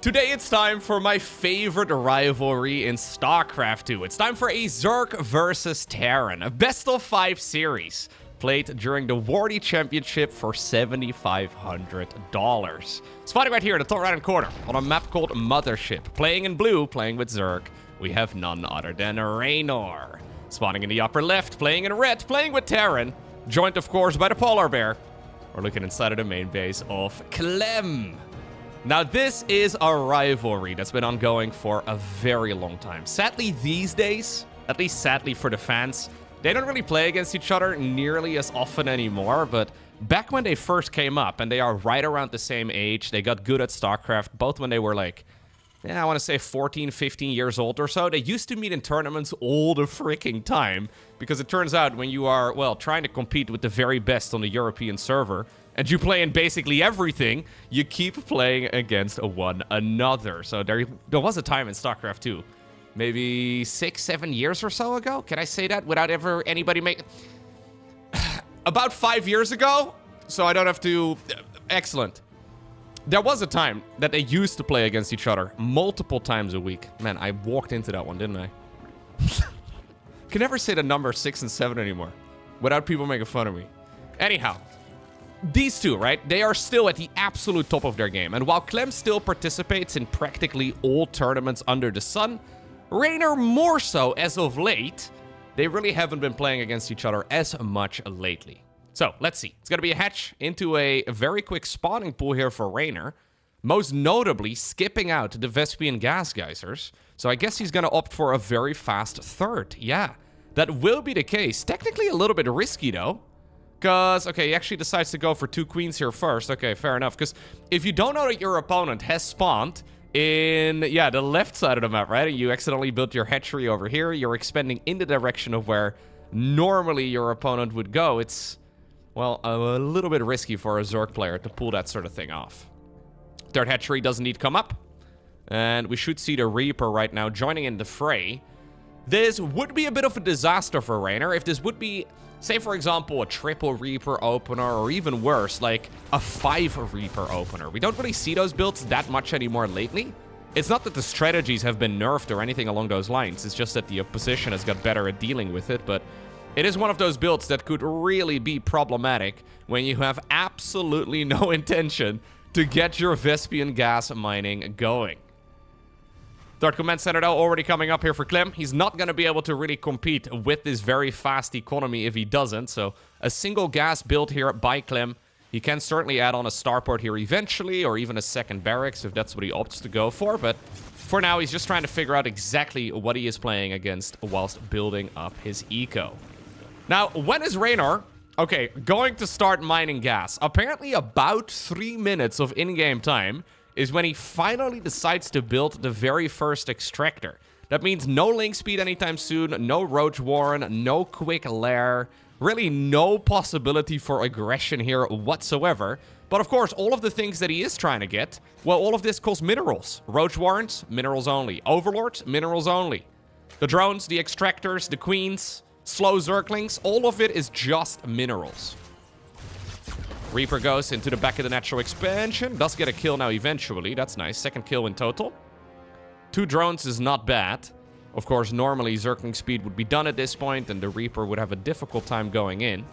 Today it's time for my favorite rivalry in StarCraft 2. It's time for a Zerg versus Terran, a best of 5 series, played during the Wardy Championship for $7,500. Spotting right here in the top right-hand corner on a map called Mothership. Playing in blue, playing with Zerg, we have none other than Reynor. Spawning in the upper left, playing in red, playing with Terran, joined of course by the Polar Bear. We're looking inside of the main base of Clem. Now, this is a rivalry that's been ongoing for a very long time. Sadly, these days, at least sadly for the fans, they don't really play against each other nearly as often anymore, but back when they first came up, and they are right around the same age, they got good at StarCraft, both when they were like, I want to say 14, 15 years old or so. They used to meet in tournaments all the freaking time, because it turns out when you are, well, trying to compete with the very best on the European server, and you play in basically everything, you keep playing against one another. So there was a time in StarCraft 2, maybe 6, 7 years or so ago. Can I say that without ever anybody make... About 5 years ago, so I don't have to... Excellent. There was a time that they used to play against each other multiple times a week. Man, I walked into that one, didn't I? Can never say the number 6 and 7 anymore without people making fun of me. Anyhow, these two, right? They are still at the absolute top of their game. And while Clem still participates in practically all tournaments under the sun, Reynor more so as of late. They really haven't been playing against each other as much lately. So, let's see. It's going to be a hatch into a very quick spawning pool here for Reynor. Most notably, skipping out the Vespian gas geysers. So I guess he's going to opt for a very fast third. Yeah, that will be the case. Technically a little bit risky, though. Because, okay, he actually decides to go for 2 queens here first. Okay, fair enough. Because if you don't know that your opponent has spawned in, the left side of the map, right? And you accidentally built your hatchery over here. You're expanding in the direction of where normally your opponent would go. It's, well, a little bit risky for a Zerg player to pull that sort of thing off. Third hatchery doesn't need to come up. And we should see the Reaper right now joining in the fray. This would be a bit of a disaster for Reynor if this would be, say for example, a triple Reaper opener, or even worse, like a 5 Reaper opener. We don't really see those builds that much anymore lately. It's not that the strategies have been nerfed or anything along those lines. It's just that the opposition has got better at dealing with it, but it is one of those builds that could really be problematic when you have absolutely no intention to get your Vespian gas mining going. Third command center, though, already coming up here for Clem. He's not going to be able to really compete with this very fast economy if he doesn't. So a single gas build here by Clem. He can certainly add on a starport here eventually, or even a second barracks if that's what he opts to go for. But for now, he's just trying to figure out exactly what he is playing against whilst building up his eco. Now, when is Reynor, okay, going to start mining gas? Apparently about 3 minutes of in-game time is when he finally decides to build the very first extractor. That means no link speed anytime soon, no roach warren, no quick lair, really no possibility for aggression here whatsoever. But of course, all of the things that he is trying to get, well, all of this costs minerals. Roach warrens, minerals only. Overlords, minerals only. The drones, the extractors, the queens, slow zerglings, all of it is just minerals. Reaper goes into the back of the natural expansion. Does get a kill now eventually. That's nice. Second kill in total. 2 drones is not bad. Of course, normally Zergling speed would be done at this point, and the Reaper would have a difficult time going in.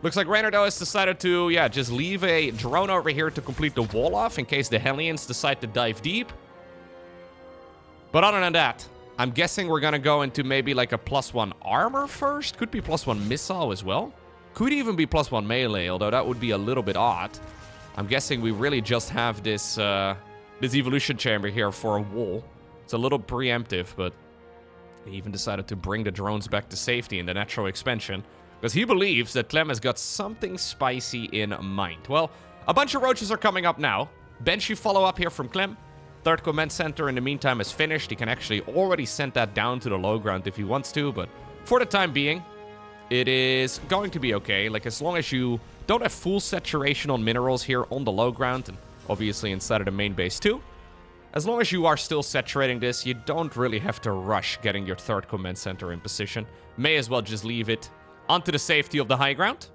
Looks like Reynor, though, has decided to, just leave a drone over here to complete the wall off in case the Hellions decide to dive deep. But other than that, I'm guessing we're going to go into maybe like a +1 armor first. Could be +1 missile as well. Could even be +1 melee, although that would be a little bit odd. I'm guessing we really just have this this evolution chamber here for a wall. It's a little preemptive, but he even decided to bring the drones back to safety in the natural expansion because he believes that Clem has got something spicy in mind. Well, a bunch of roaches are coming up now. Banshee follow-up here from Clem. Third command center in the meantime is finished. He can actually already send that down to the low ground if he wants to, but for the time being, it is going to be okay. Like, as long as you don't have full saturation on minerals here on the low ground, and obviously inside of the main base too, as long as you are still saturating this, you don't really have to rush getting your third command center in position. May as well just leave it onto the safety of the high ground.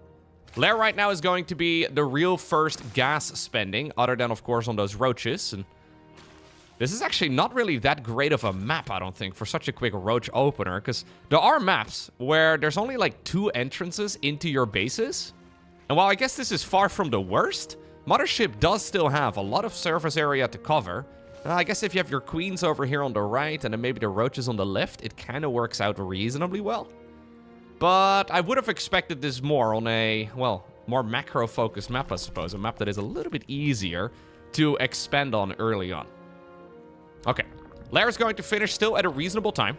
Lair right now is going to be the real first gas spending, other than, of course, on those roaches. And This is actually not really that great of a map, I don't think, for such a quick roach opener, because there are maps where there's only like 2 entrances into your bases. And while I guess this is far from the worst, Mothership does still have a lot of surface area to cover. I guess if you have your queens over here on the right and then maybe the roaches on the left, it kind of works out reasonably well. But I would have expected this more on a, well, more macro-focused map, I suppose. A map that is a little bit easier to expand on early on. Okay, Lair's going to finish still at a reasonable time.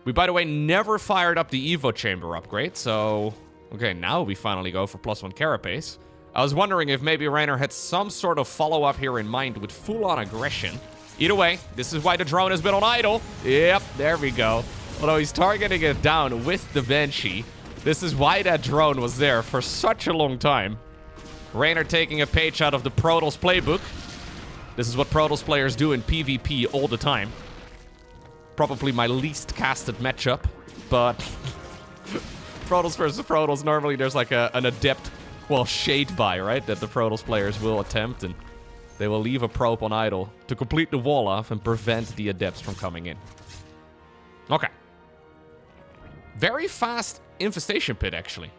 We, by the way, never fired up the Evo Chamber upgrade, so... Okay, now we finally go for +1 Carapace. I was wondering if maybe Reynor had some sort of follow-up here in mind with full-on aggression. Either way, this is why the drone has been on idle. Yep, there we go. Although he's targeting it down with the Banshee. This is why that drone was there for such a long time. Reynor taking a page out of the Protoss playbook. This is what Protoss players do in PvP all the time. Probably my least casted matchup, but... Protoss versus Protoss, normally there's like an adept, well, shade buy, right? That the Protoss players will attempt, and they will leave a probe on idle to complete the wall off and prevent the adepts from coming in. Okay. Very fast infestation pit, actually.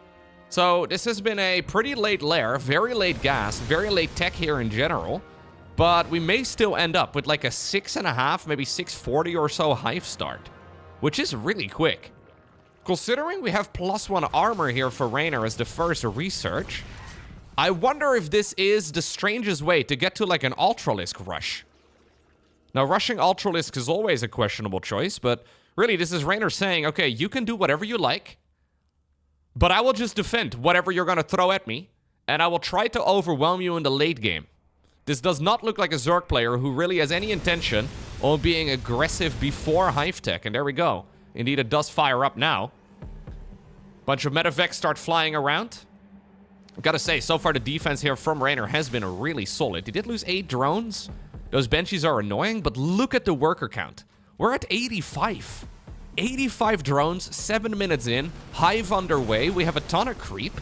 So this has been a pretty late lair, very late gas, very late tech here in general. But we may still end up with like a 6.5, maybe 640 or so hive start, which is really quick. Considering we have +1 armor here for Reynor as the first research, I wonder if this is the strangest way to get to like an Ultralisk rush. Now, rushing Ultralisk is always a questionable choice, but really this is Reynor saying, okay, you can do whatever you like, but I will just defend whatever you're going to throw at me, and I will try to overwhelm you in the late game. This does not look like a Zerg player who really has any intention on being aggressive before Hive Tech. And there we go. Indeed, it does fire up now. Bunch of Medivacs start flying around. I've got to say, so far the defense here from Reynor has been really solid. He did lose 8 drones. Those Banshees are annoying, but look at the worker count. We're at 85. 85 drones, 7 minutes in. Hive underway. We have a ton of creep.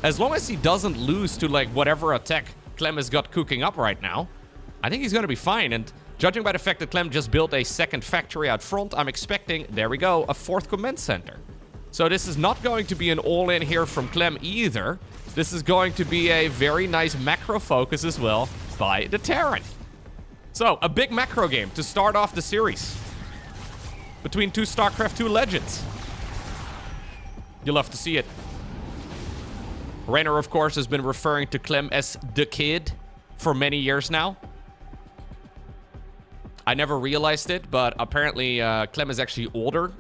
As long as he doesn't lose to, like, whatever attack Clem has got cooking up right now, I think he's going to be fine. And judging by the fact that Clem just built a second factory out front, I'm expecting, there we go, a 4th command center. So this is not going to be an all-in here from Clem either. This is going to be a very nice macro focus as well by the Terran. So, a big macro game to start off the series between 2 StarCraft 2 legends. You'll love to see it. Reynor, of course, has been referring to Clem as the kid for many years now. I never realized it, but apparently Clem is actually older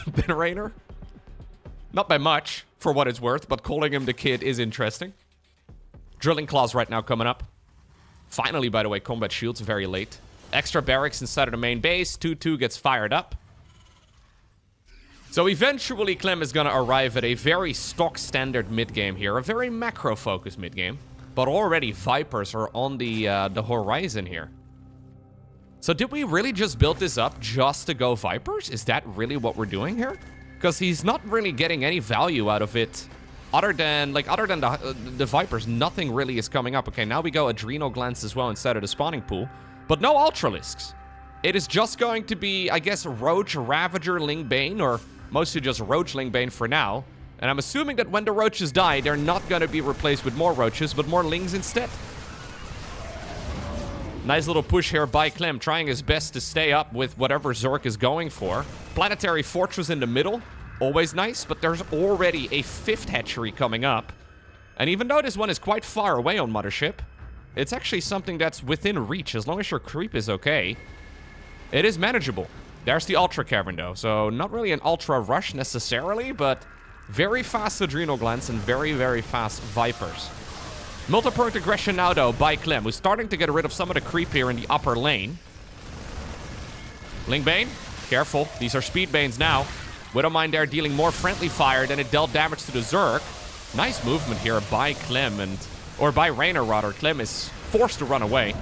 than Reynor. Not by much, for what it's worth, but calling him the kid is interesting. Drilling claws right now coming up. Finally, by the way, combat shields very late. Extra barracks inside of the main base. 2-2 gets fired up. So eventually Clem is going to arrive at a very stock standard mid-game here. A very macro-focused mid-game. But already Vipers are on the horizon here. So did we really just build this up just to go Vipers? Is that really what we're doing here? Because he's not really getting any value out of it. Other than the Vipers, nothing really is coming up. Okay, now we go Adrenal Glands as well instead of the spawning pool. But no Ultralisks. It is just going to be, I guess, Roach, Ravager, Ling, Bane, or mostly just Roach, Ling, Bane for now. And I'm assuming that when the Roaches die, they're not going to be replaced with more Roaches, but more Lings instead. Nice little push here by Clem, trying his best to stay up with whatever Zerg is going for. Planetary Fortress in the middle, always nice, but there's already a 5th hatchery coming up. And even though this one is quite far away on Mothership, it's actually something that's within reach, as long as your creep is okay. It is manageable. There's the Ultra Cavern, though, so not really an Ultra Rush necessarily, but very fast Adrenal Glands and very, very fast Vipers. Multi-point aggression now, though, by Clem, who's starting to get rid of some of the creep here in the upper lane. Ling Bane, careful. These are Speed Banes now. Widowmine there dealing more friendly fire than it dealt damage to the Zerg. Nice movement here by Clem, or by Reynor, rather. Clem is forced to run away.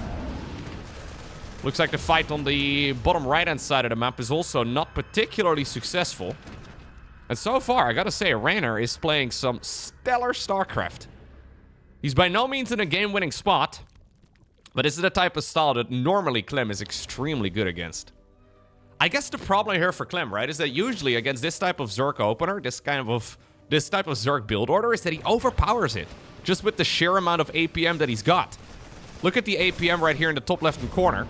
Looks like the fight on the bottom right-hand side of the map is also not particularly successful. And so far, I gotta say, Reynor is playing some stellar StarCraft. He's by no means in a game-winning spot, But this is the type of style that normally Clem is extremely good against. I guess the problem here for Clem, right, is that usually against this type of Zerg opener, this type of Zerg build order, is that he overpowers it. Just with the sheer amount of APM that he's got. Look at the APM right here in the top left-hand corner.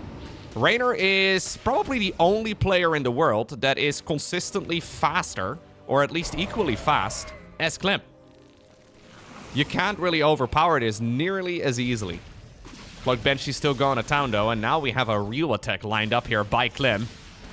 Reynor is probably the only player in the world that is consistently faster, or at least equally fast, as Clem. You can't really overpower this nearly as easily. Cloak Banshee's still going to town, though, and now we have a real attack lined up here by Clem.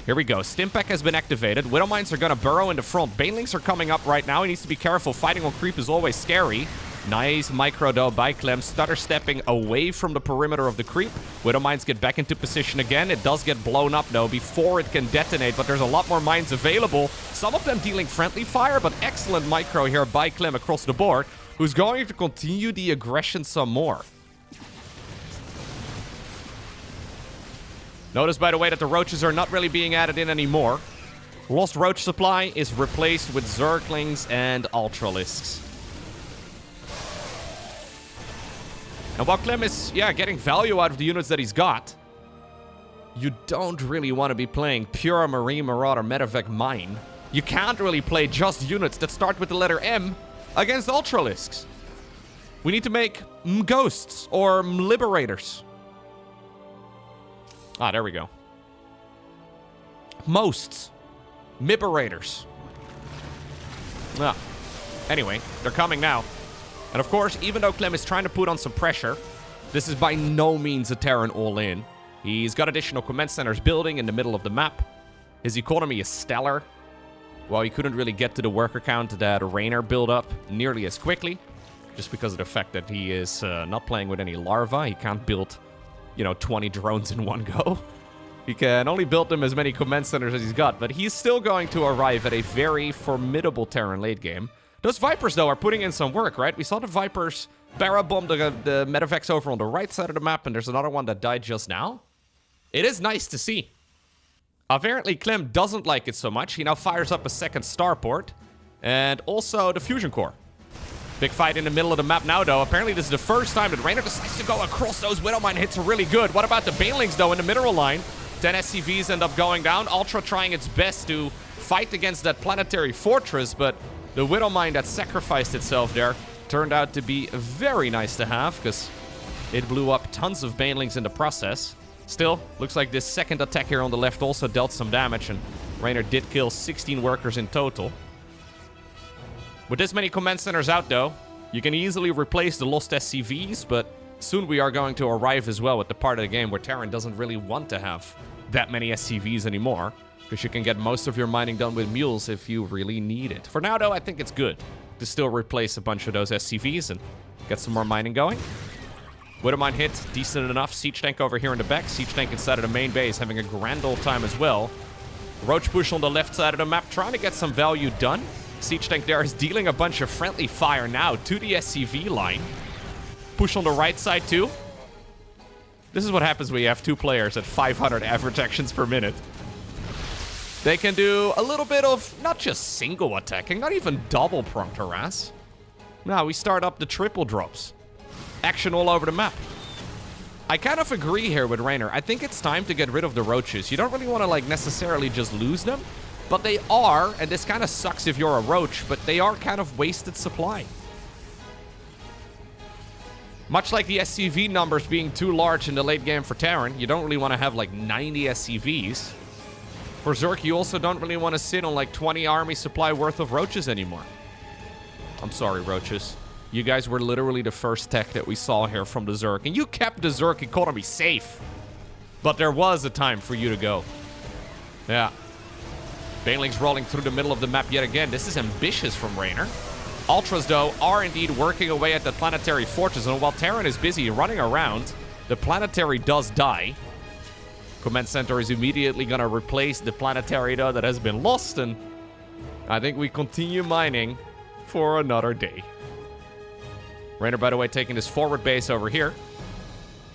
Here we go. Stimpack has been activated. Widowmines are going to burrow in the front. Banelings are coming up right now. He needs to be careful. Fighting on creep is always scary. Nice micro, though, by Clem. Stutter stepping away from the perimeter of the creep. Widowmines get back into position again. It does get blown up, though, before it can detonate, but there's a lot more mines available. Some of them dealing friendly fire, but excellent micro here by Clem across the board, who's going to continue the aggression some more. Notice, by the way, that the roaches are not really being added in anymore. Lost roach supply is replaced with Zerglings and Ultralisks. And while Clem is, getting value out of the units that he's got, you don't really want to be playing pure Marine Marauder Medevac Mine. You can't really play just units that start with the letter M against Ultralisks. We need to make Ghosts or Liberators. Ah, there we go. Mosts. Miberators. Ah. Anyway, they're coming now. And of course, even though Clem is trying to put on some pressure, this is by no means a Terran all-in. He's got additional command centers building in the middle of the map. His economy is stellar. Well, he couldn't really get to the worker count that Reynor built up nearly as quickly. Just because of the fact that he is not playing with any larvae. He can't build, 20 drones in one go. He can only build them as many command centers as he's got. But he's still going to arrive at a very formidable Terran late game. Those Vipers, though, are putting in some work, right? We saw the Vipers barrel bomb the Medevacs over on the right side of the map, and there's another one that died just now. It is nice to see. Apparently, Clem doesn't like it so much. He now fires up a second starport, and also the fusion core. Big fight in the middle of the map now, though. Apparently, this is the first time that Reynor decides to go across those Widowmine hits are really good. What about the Banelings, though, in the mineral line? 10 SCVs end up going down. Ultra trying its best to fight against that planetary fortress, but the Widowmine that sacrificed itself there turned out to be very nice to have, because it blew up tons of Banelings in the process. Still, looks like this second attack here on the left also dealt some damage, and Reynor did kill 16 workers in total. With this many command centers out, though, you can easily replace the lost SCVs, but soon we are going to arrive as well with the part of the game where Terran doesn't really want to have that many SCVs anymore, because you can get most of your mining done with mules if you really need it. For now, though, I think it's good to still replace a bunch of those SCVs and get some more mining going. Widowmine hit, decent enough. Siege tank over here in the back. Siege tank inside of the main base, having a grand old time as well. Roach push on the left side of the map, trying to get some value done. Siege tank there is dealing a bunch of friendly fire now to the SCV line. Push on the right side, too. This is what happens when you have two players at 500 average actions per minute. They can do a little bit of not just single attacking, not even double prompt harass. Now we start up the triple drops. Action all over the map. I kind of agree here with Reynor. I think it's time to get rid of the roaches. You don't really want to necessarily just lose them, but they are, and this kind of sucks if you're a roach, but they are kind of wasted supply. Much like the SCV numbers being too large in the late game for Terran, you don't really want to have 90 SCVs. For Zerg, you also don't really want to sit on 20 army supply worth of roaches anymore. I'm sorry, roaches. You guys were literally the first tech that we saw here from the Zerg, and you kept the Zerg economy safe. But there was a time for you to go. Yeah. Banelings rolling through the middle of the map yet again. This is ambitious from Reynor. Ultras, though, are indeed working away at the planetary fortress, and while Terran is busy running around, the planetary does die. Command Center is immediately going to replace the planetary, though, that has been lost, and I think we continue mining for another day. Reynor, by the way, taking this forward base over here.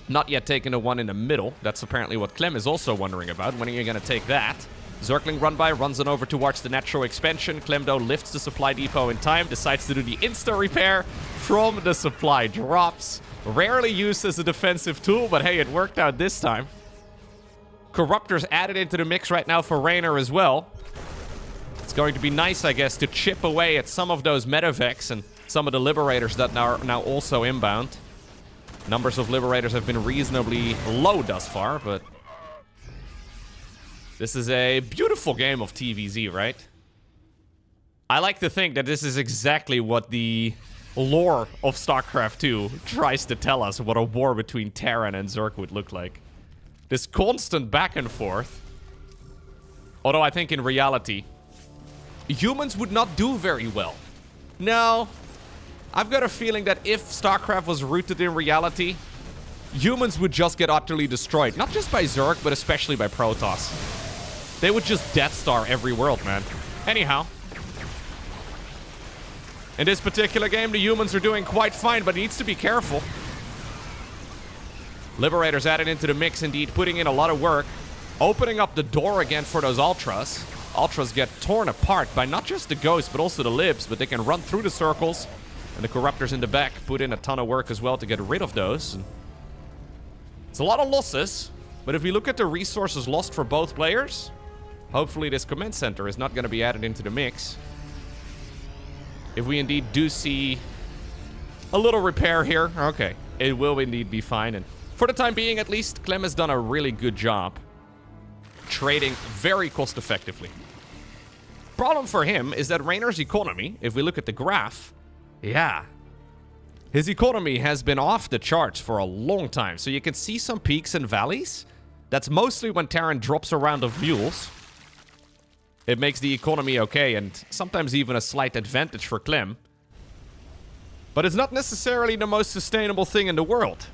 Not yet taking the one in the middle. That's apparently what Clem is also wondering about. When are you going to take that? Zergling run by, runs on over towards the natural expansion. Clem, though, lifts the supply depot in time, decides to do the insta-repair from the supply drops. Rarely used as a defensive tool, but hey, it worked out this time. Corruptors added into the mix right now for Reynor as well. It's going to be nice, I guess, to chip away at some of those medevacs and some of the Liberators that are now also inbound. Numbers of Liberators have been reasonably low thus far, but this is a beautiful game of TVZ, right? I like to think that this is exactly what the lore of StarCraft 2 tries to tell us what a war between Terran and Zerg would look like. This constant back and forth. Although I think in reality, humans would not do very well. No. I've got a feeling that if StarCraft was rooted in reality, humans would just get utterly destroyed. Not just by Zerg, but especially by Protoss. They would just Death Star every world, man. Anyhow. In this particular game, the humans are doing quite fine, but it needs to be careful. Liberators added into the mix, indeed, putting in a lot of work. Opening up the door again for those Ultras. Ultras get torn apart by not just the Ghosts, but also the Libs, but they can run through the circles. And the Corruptors in the back put in a ton of work as well to get rid of those. It's a lot of losses, but if we look at the resources lost for both players, hopefully this command center is not going to be added into the mix. If we indeed do see a little repair here, okay, it will indeed be fine. And for the time being, at least, Clem has done a really good job trading very cost effectively. Problem for him is that Reynor's economy, if we look at the graph, yeah, his economy has been off the charts for a long time. So you can see some peaks and valleys. That's mostly when Terran drops a round of mules. It makes the economy okay, and sometimes even a slight advantage for Clem. But it's not necessarily the most sustainable thing in the world.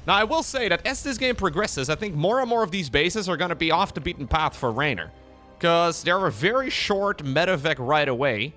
Now, I will say that as this game progresses, I think more and more of these bases are going to be off the beaten path for Reynor. Because they're a very short medevac right away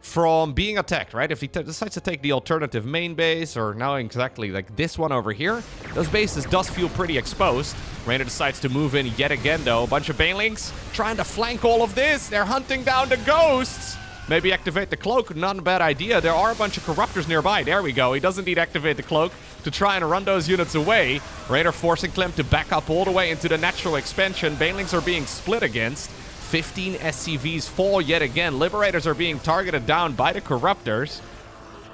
from being attacked, right? If he decides to take the alternative main base, or now exactly like this one over here, those bases does feel pretty exposed. Reynor decides to move in yet again, though. A bunch of banelings trying to flank all of this. They're hunting down the Ghosts. Maybe activate the cloak, not a bad idea. There are a bunch of Corruptors nearby. There we go. He does indeed activate the cloak to try and run those units away. Reynor forcing Clem to back up all the way into the natural expansion. Banelings are being split against. 15 SCVs fall yet again. Liberators are being targeted down by the Corruptors.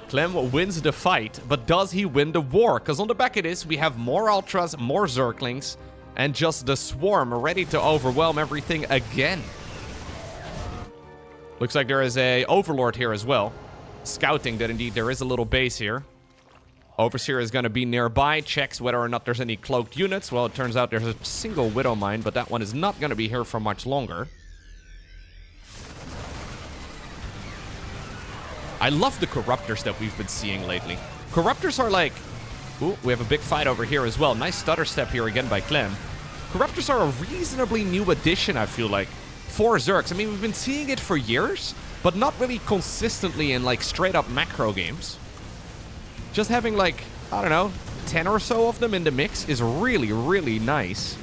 Clem wins the fight, but does he win the war? Because on the back of this, we have more Ultras, more Zerglings, and just the Swarm ready to overwhelm everything again. Looks like there is a Overlord here as well. Scouting that indeed there is a little base here. Overseer is going to be nearby, checks whether or not there's any cloaked units. Well, it turns out there's a single Widow Mine, but that one is not going to be here for much longer. I love the Corruptors that we've been seeing lately. Corruptors are like... Ooh, we have a big fight over here as well. Nice stutter step here again by Clem. Corruptors are a reasonably new addition, I feel like, for Zergs. I mean, we've been seeing it for years, but not really consistently in, like, straight-up macro games. Just having, like, I don't know, 10 or so of them in the mix is really, really nice.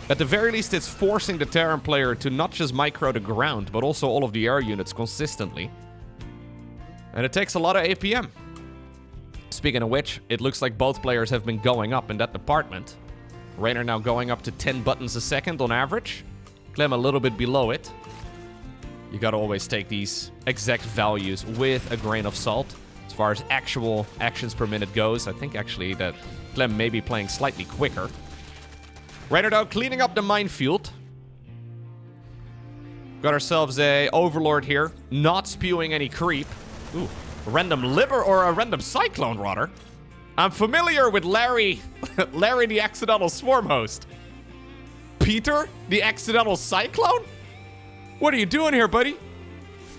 At the very least, it's forcing the Terran player to not just micro the ground, but also all of the air units consistently. And it takes a lot of APM. Speaking of which, it looks like both players have been going up in that department. Reynor now going up to 10 buttons a second on average. Clem a little bit below it. You gotta always take these exact values with a grain of salt. As far as actual actions per minute goes, I think actually that Clem may be playing slightly quicker. Reynor, though, cleaning up the minefield. Got ourselves a Overlord here, not spewing any creep. Ooh, a random Liber, or a random Cyclone, rather. I'm familiar with Larry, Larry the accidental Swarm host. Peter, the accidental Cyclone? What are you doing here, buddy?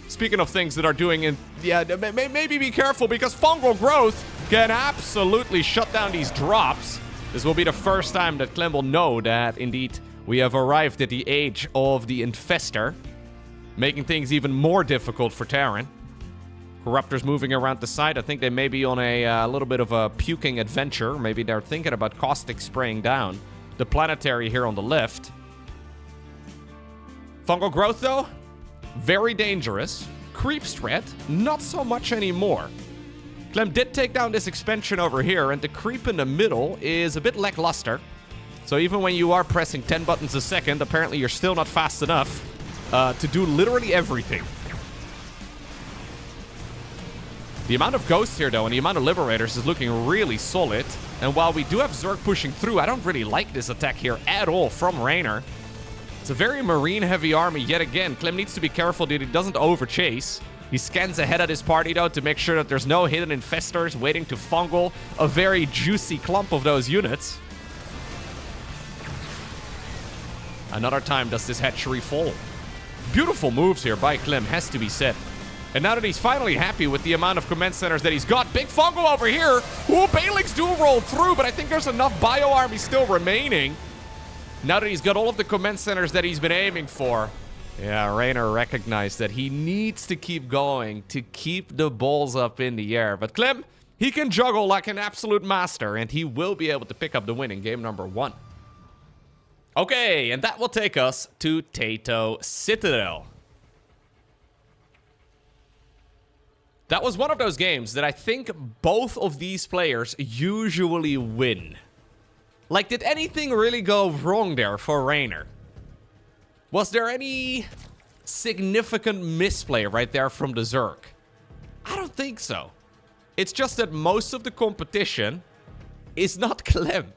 Speaking of things that are doing in... Yeah, maybe be careful, because fungal growth can absolutely shut down these drops. This will be the first time that Clem will know that, indeed, we have arrived at the age of the Infestor, making things even more difficult for Terran. Corruptors moving around the side. I think they may be on a little bit of a puking adventure. Maybe they're thinking about caustic spraying down the planetary here on the left. Fungal growth, though, very dangerous. Creep threat, not so much anymore. Clem did take down this expansion over here, and the creep in the middle is a bit lackluster. So even when you are pressing 10 buttons a second, apparently you're still not fast enough to do literally everything. The amount of ghosts here, though, and the amount of liberators is looking really solid. And while we do have Zerg pushing through, I don't really like this attack here at all from Reynor. It's a very marine-heavy army yet again. Clem needs to be careful that he doesn't overchase. He scans ahead of his party, though, to make sure that there's no hidden infestors waiting to fungal a very juicy clump of those units. Another time does this hatchery fall. Beautiful moves here by Clem, has to be said. And now that he's finally happy with the amount of command centers that he's got, big fungal over here. Ooh, Banelings do roll through, but I think there's enough bio army still remaining. Now that he's got all of the command centers that he's been aiming for. Yeah, Reynor recognized that he needs to keep going to keep the balls up in the air. But Clem, he can juggle like an absolute master, and he will be able to pick up the win in game number 1. Okay, and that will take us to Tato Citadel. That was one of those games that I think both of these players usually win. Like, did anything really go wrong there for Reynor? Was there any significant misplay right there from the Zerg? I don't think so. It's just that most of the competition is not Clem.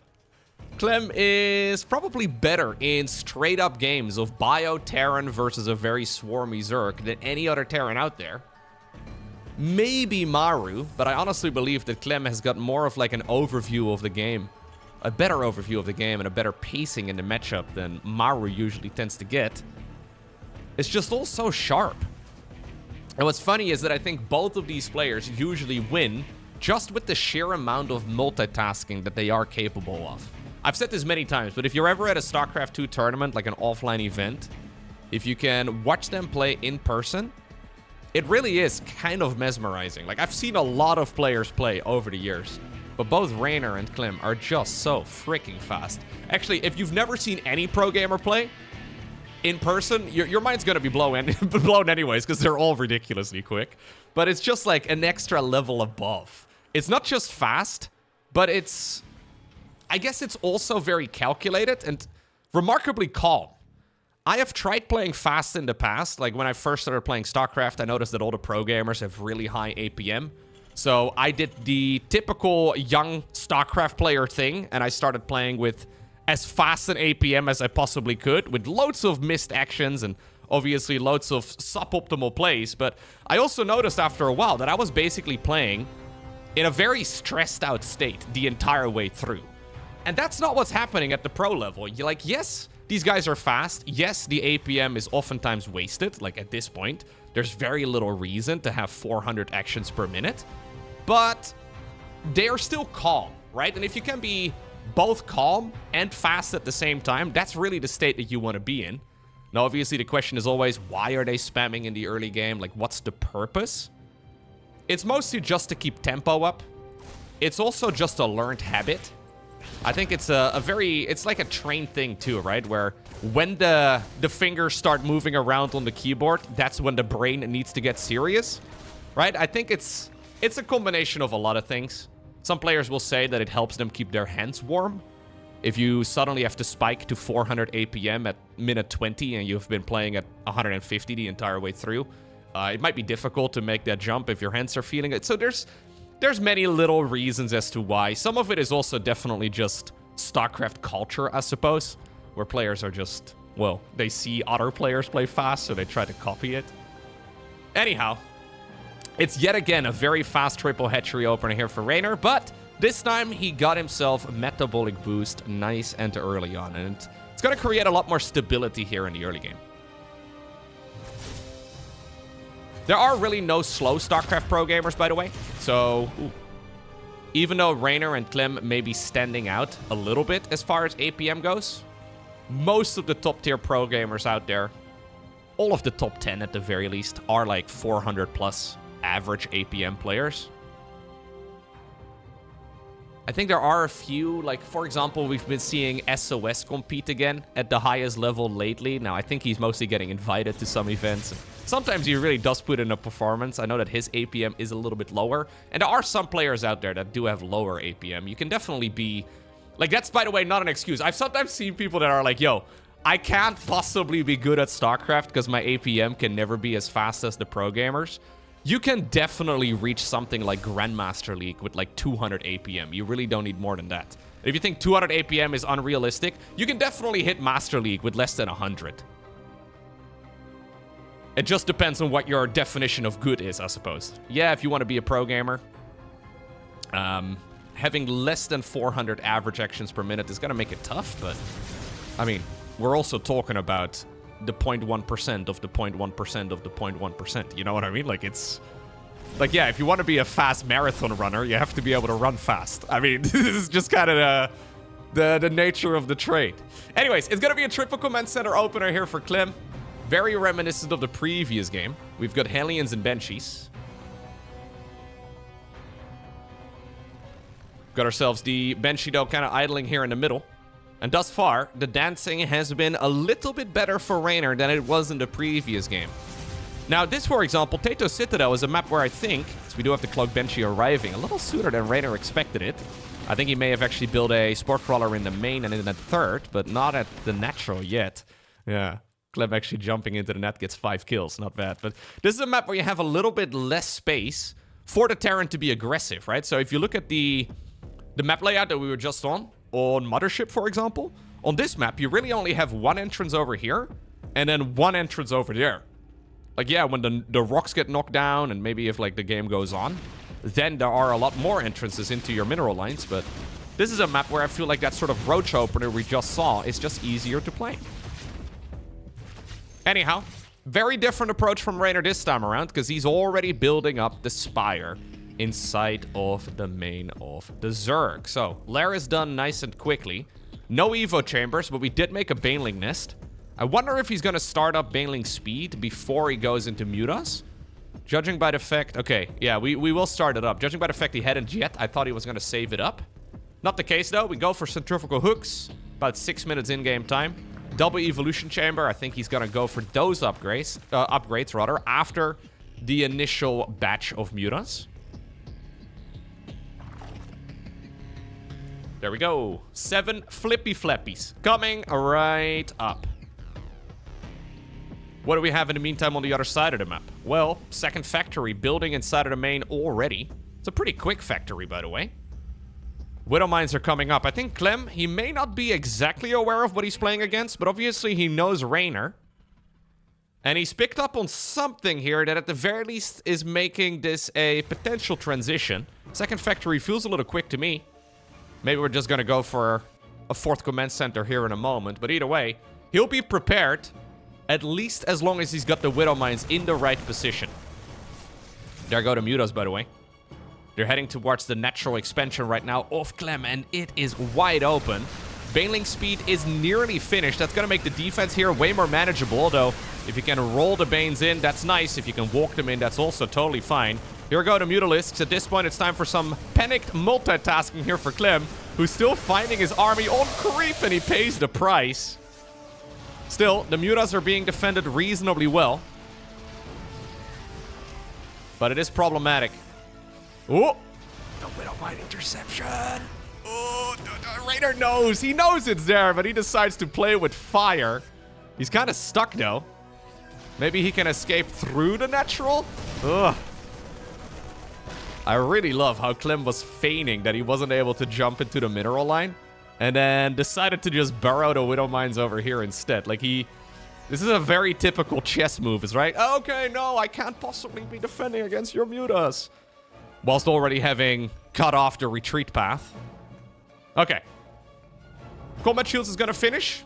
Clem is probably better in straight-up games of Bio Terran versus a very swarmy Zerg than any other Terran out there. Maybe Maru, but I honestly believe that Clem has got more of like an overview of the game. A better overview of the game and a better pacing in the matchup than Maru usually tends to get. It's just all so sharp. And what's funny is that I think both of these players usually win just with the sheer amount of multitasking that they are capable of. I've said this many times, but if you're ever at a StarCraft 2 tournament, like an offline event, if you can watch them play in person, it really is kind of mesmerizing. Like, I've seen a lot of players play over the years, but both Reynor and Clem are just so freaking fast. Actually, if you've never seen any pro gamer play in person, your mind's gonna be blown anyways, because they're all ridiculously quick. But it's just like an extra level above. It's not just fast, but it's... I guess it's also very calculated and remarkably calm. I have tried playing fast in the past. Like when I first started playing StarCraft, I noticed that all the pro gamers have really high APM. So I did the typical young StarCraft player thing, and I started playing with as fast an APM as I possibly could, with loads of missed actions and obviously loads of suboptimal plays. But I also noticed after a while that I was basically playing in a very stressed out state the entire way through. And that's not what's happening at the pro level. You're like, yes, these guys are fast. Yes, the APM is oftentimes wasted. Like at this point, there's very little reason to have 400 actions per minute. But they are still calm, right? And if you can be both calm and fast at the same time, that's really the state that you want to be in. Now, obviously, the question is always, why are they spamming in the early game? Like, what's the purpose? It's mostly just to keep tempo up. It's also just a learned habit. I think it's it's like a trained thing too, right? Where when the fingers start moving around on the keyboard, that's when the brain needs to get serious, right? I think it's a combination of a lot of things. Some players will say that it helps them keep their hands warm. If you suddenly have to spike to 400 APM at minute 20 and you've been playing at 150 the entire way through, it might be difficult to make that jump if your hands are feeling it. So there's many little reasons as to why. Some of it is also definitely just StarCraft culture, I suppose, where players are just, well, they see other players play fast, so they try to copy it. Anyhow, it's yet again a very fast triple hatchery opener here for Reynor, but this time he got himself a metabolic boost nice and early on, and it's going to create a lot more stability here in the early game. There are really no slow StarCraft pro gamers, by the way. So, even though Reynor and Clem may be standing out a little bit as far as APM goes, most of the top tier pro gamers out there, all of the top 10 at the very least, are like 400 plus average APM players. I think there are a few, like, for example, we've been seeing SOS compete again at the highest level lately. Now, I think he's mostly getting invited to some events. Sometimes he really does put in a performance. I know that his APM is a little bit lower. And there are some players out there that do have lower APM. You can definitely be... Like, that's, by the way, not an excuse. I've sometimes seen people that are like, yo, I can't possibly be good at StarCraft because my APM can never be as fast as the pro gamers. You can definitely reach something like Grandmaster League with like 200 APM. You really don't need more than that. If you think 200 APM is unrealistic, you can definitely hit Master League with less than 100. It just depends on what your definition of good is, I suppose. Yeah, if you want to be a pro gamer, having less than 400 average actions per minute is going to make it tough, but I mean, we're also talking about the 0.1% of the 0.1% of the 0.1%. You know what I mean? Like, it's... Like, yeah, if you want to be a fast marathon runner, you have to be able to run fast. I mean, this is just kind of the nature of the trade. Anyways, it's going to be a triple command center opener here for Clem. Very reminiscent of the previous game. We've got Hellions and Banshees. Got ourselves the Banshee, though, kind of idling here in the middle. And thus far, the dancing has been a little bit better for Reynor than it was in the previous game. Now, this, for example, Tato Citadel is a map where I think, so we do have the Cloak Banshee arriving a little sooner than Reynor expected it. I think he may have actually built a Sport Crawler in the main and in the third, but not at the natural yet. Yeah, Clem actually jumping into the net gets 5 kills, not bad. But this is a map where you have a little bit less space for the Terran to be aggressive, right? So if you look at the map layout that we were just on Mothership, for example, on this map, you really only have one entrance over here and then one entrance over there. Like, yeah, when the rocks get knocked down and maybe if, like, the game goes on, then there are a lot more entrances into your mineral lines, but this is a map where I feel like that sort of roach opener we just saw is just easier to play. Anyhow, very different approach from Reynor this time around because he's already building up the Spire inside of the main of the Zerg. So, Lair is done nice and quickly. No Evo chambers, but we did make a Baneling nest. I wonder if he's going to start up Baneling speed before he goes into Mutas. Judging by the fact... Okay, yeah, we will start it up. Judging by the fact he hadn't yet, I thought he was going to save it up. Not the case, though. We go for Centrifugal Hooks. About 6 minutes in-game time. Double Evolution Chamber. I think he's going to go for those upgrades, after the initial batch of Mutas. There we go. 7 flippy flappies coming right up. What do we have in the meantime on the other side of the map? Well, second factory building inside of the main already. It's a pretty quick factory, by the way. Widow Mines are coming up. I think Clem, he may not be exactly aware of what he's playing against, but obviously he knows Reynor. And he's picked up on something here that at the very least is making this a potential transition. Second factory feels a little quick to me. Maybe we're just going to go for a 4th command center here in a moment. But either way, he'll be prepared at least as long as he's got the Widow Mines in the right position. There go the Mutas, by the way. They're heading towards the natural expansion right now of Clem, and it is wide open. Baneling speed is nearly finished. That's going to make the defense here way more manageable, although if you can roll the Banes in, that's nice. If you can walk them in, that's also totally fine. Here go the Mutalisks. At this point, it's time for some panicked multitasking here for Clem, who's still finding his army on creep, and he pays the price. Still, the Mutas are being defended reasonably well. But it is problematic. Oh! The Widow Mine interception! Oh, Reynor knows! He knows it's there, but he decides to play with fire. He's kind of stuck, though. Maybe he can escape through the natural? Ugh. I really love how Clem was feigning that he wasn't able to jump into the mineral line. And then decided to just burrow the Widow Mines over here instead. Like this is a very typical chess move, is right? Okay, no, I can't possibly be defending against your Mutas. Whilst already having cut off the retreat path. Okay. Combat Shields is gonna finish.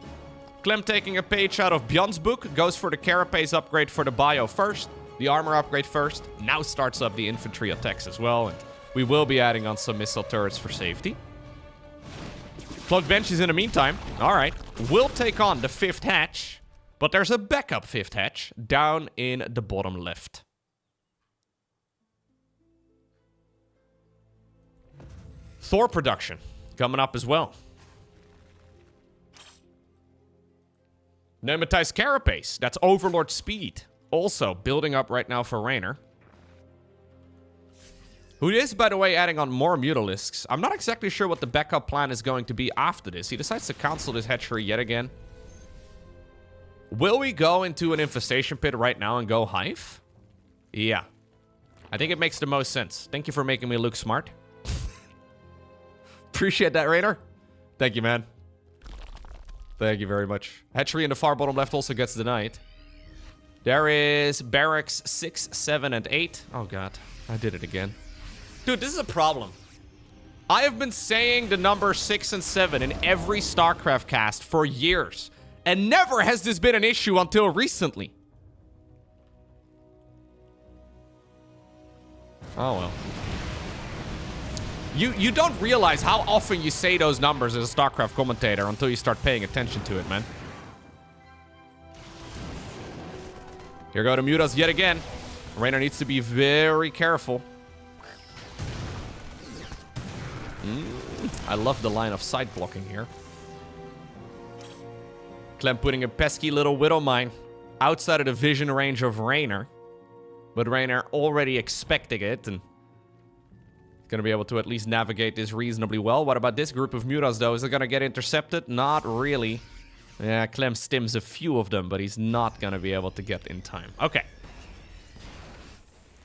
Clem taking a page out of Bjorn's book. Goes for the Carapace upgrade for the bio first. The armor upgrade first. Now starts up the infantry attacks as well. And we will be adding on some missile turrets for safety. Cloak Banshees in the meantime. Alright. We'll take on the 5th hatch. But there's a backup 5th hatch down in the bottom left. Thor production coming up as well. Pneumatized Carapace. That's Overlord speed. Also building up right now for Reynor. Who is, by the way, adding on more Mutalisks. I'm not exactly sure what the backup plan is going to be after this. He decides to cancel this hatchery yet again. Will we go into an infestation pit right now and go Hive? Yeah. I think it makes the most sense. Thank you for making me look smart. Appreciate that, Reynor. Thank you, man. Thank you very much. Hatchery in the far bottom left also gets denied. There is barracks 6, 7, and 8. Oh, God. I did it again. Dude, this is a problem. I have been saying the number 6 and 7 in every StarCraft cast for years. And never has this been an issue until recently. Oh, well. You don't realize how often you say those numbers as a StarCraft commentator until you start paying attention to it, man. Here go the mutas yet again. Reynor needs to be very careful. I love the line of sight blocking here. Clem putting a pesky little Widow Mine outside of the vision range of Reynor. But Reynor already expecting it and going to be able to at least navigate this reasonably well. What about this group of mutas, though? Is it going to get intercepted? Not really. Yeah, Clem stims a few of them, but he's not going to be able to get in time. Okay.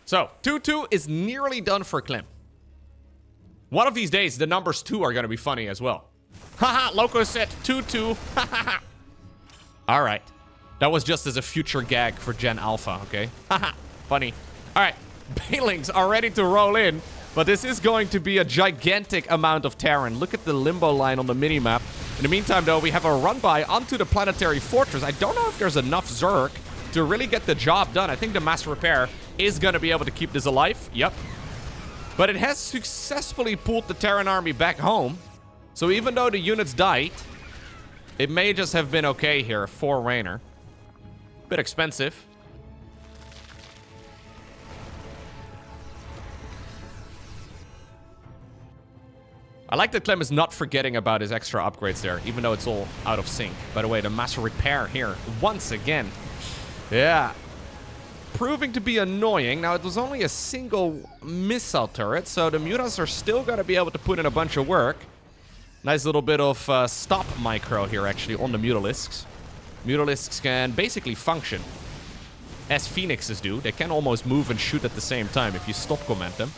So, 2-2 is nearly done for Clem. One of these days, the numbers 2 are going to be funny as well. Haha, Loko said 2-2. Haha. All right. That was just as a future gag for Gen Alpha, okay? Haha, funny. All right, Banelings are ready to roll in. But this is going to be a gigantic amount of Terran. Look at the limbo line on the minimap. In the meantime, though, we have a run-by onto the planetary fortress. I don't know if there's enough Zerg to really get the job done. I think the mass repair is going to be able to keep this alive. Yep. But it has successfully pulled the Terran army back home. So even though the units died, it may just have been okay here for Reynor. Bit expensive. I like that Clem is not forgetting about his extra upgrades there, even though it's all out of sync. By the way, the mass repair here, once again. Yeah. Proving to be annoying. Now, it was only a single missile turret, so the mutas are still going to be able to put in a bunch of work. Nice little bit of stop micro here, actually, on the Mutalisks. Mutalisks can basically function as Phoenixes do. They can almost move and shoot at the same time if you stop command them.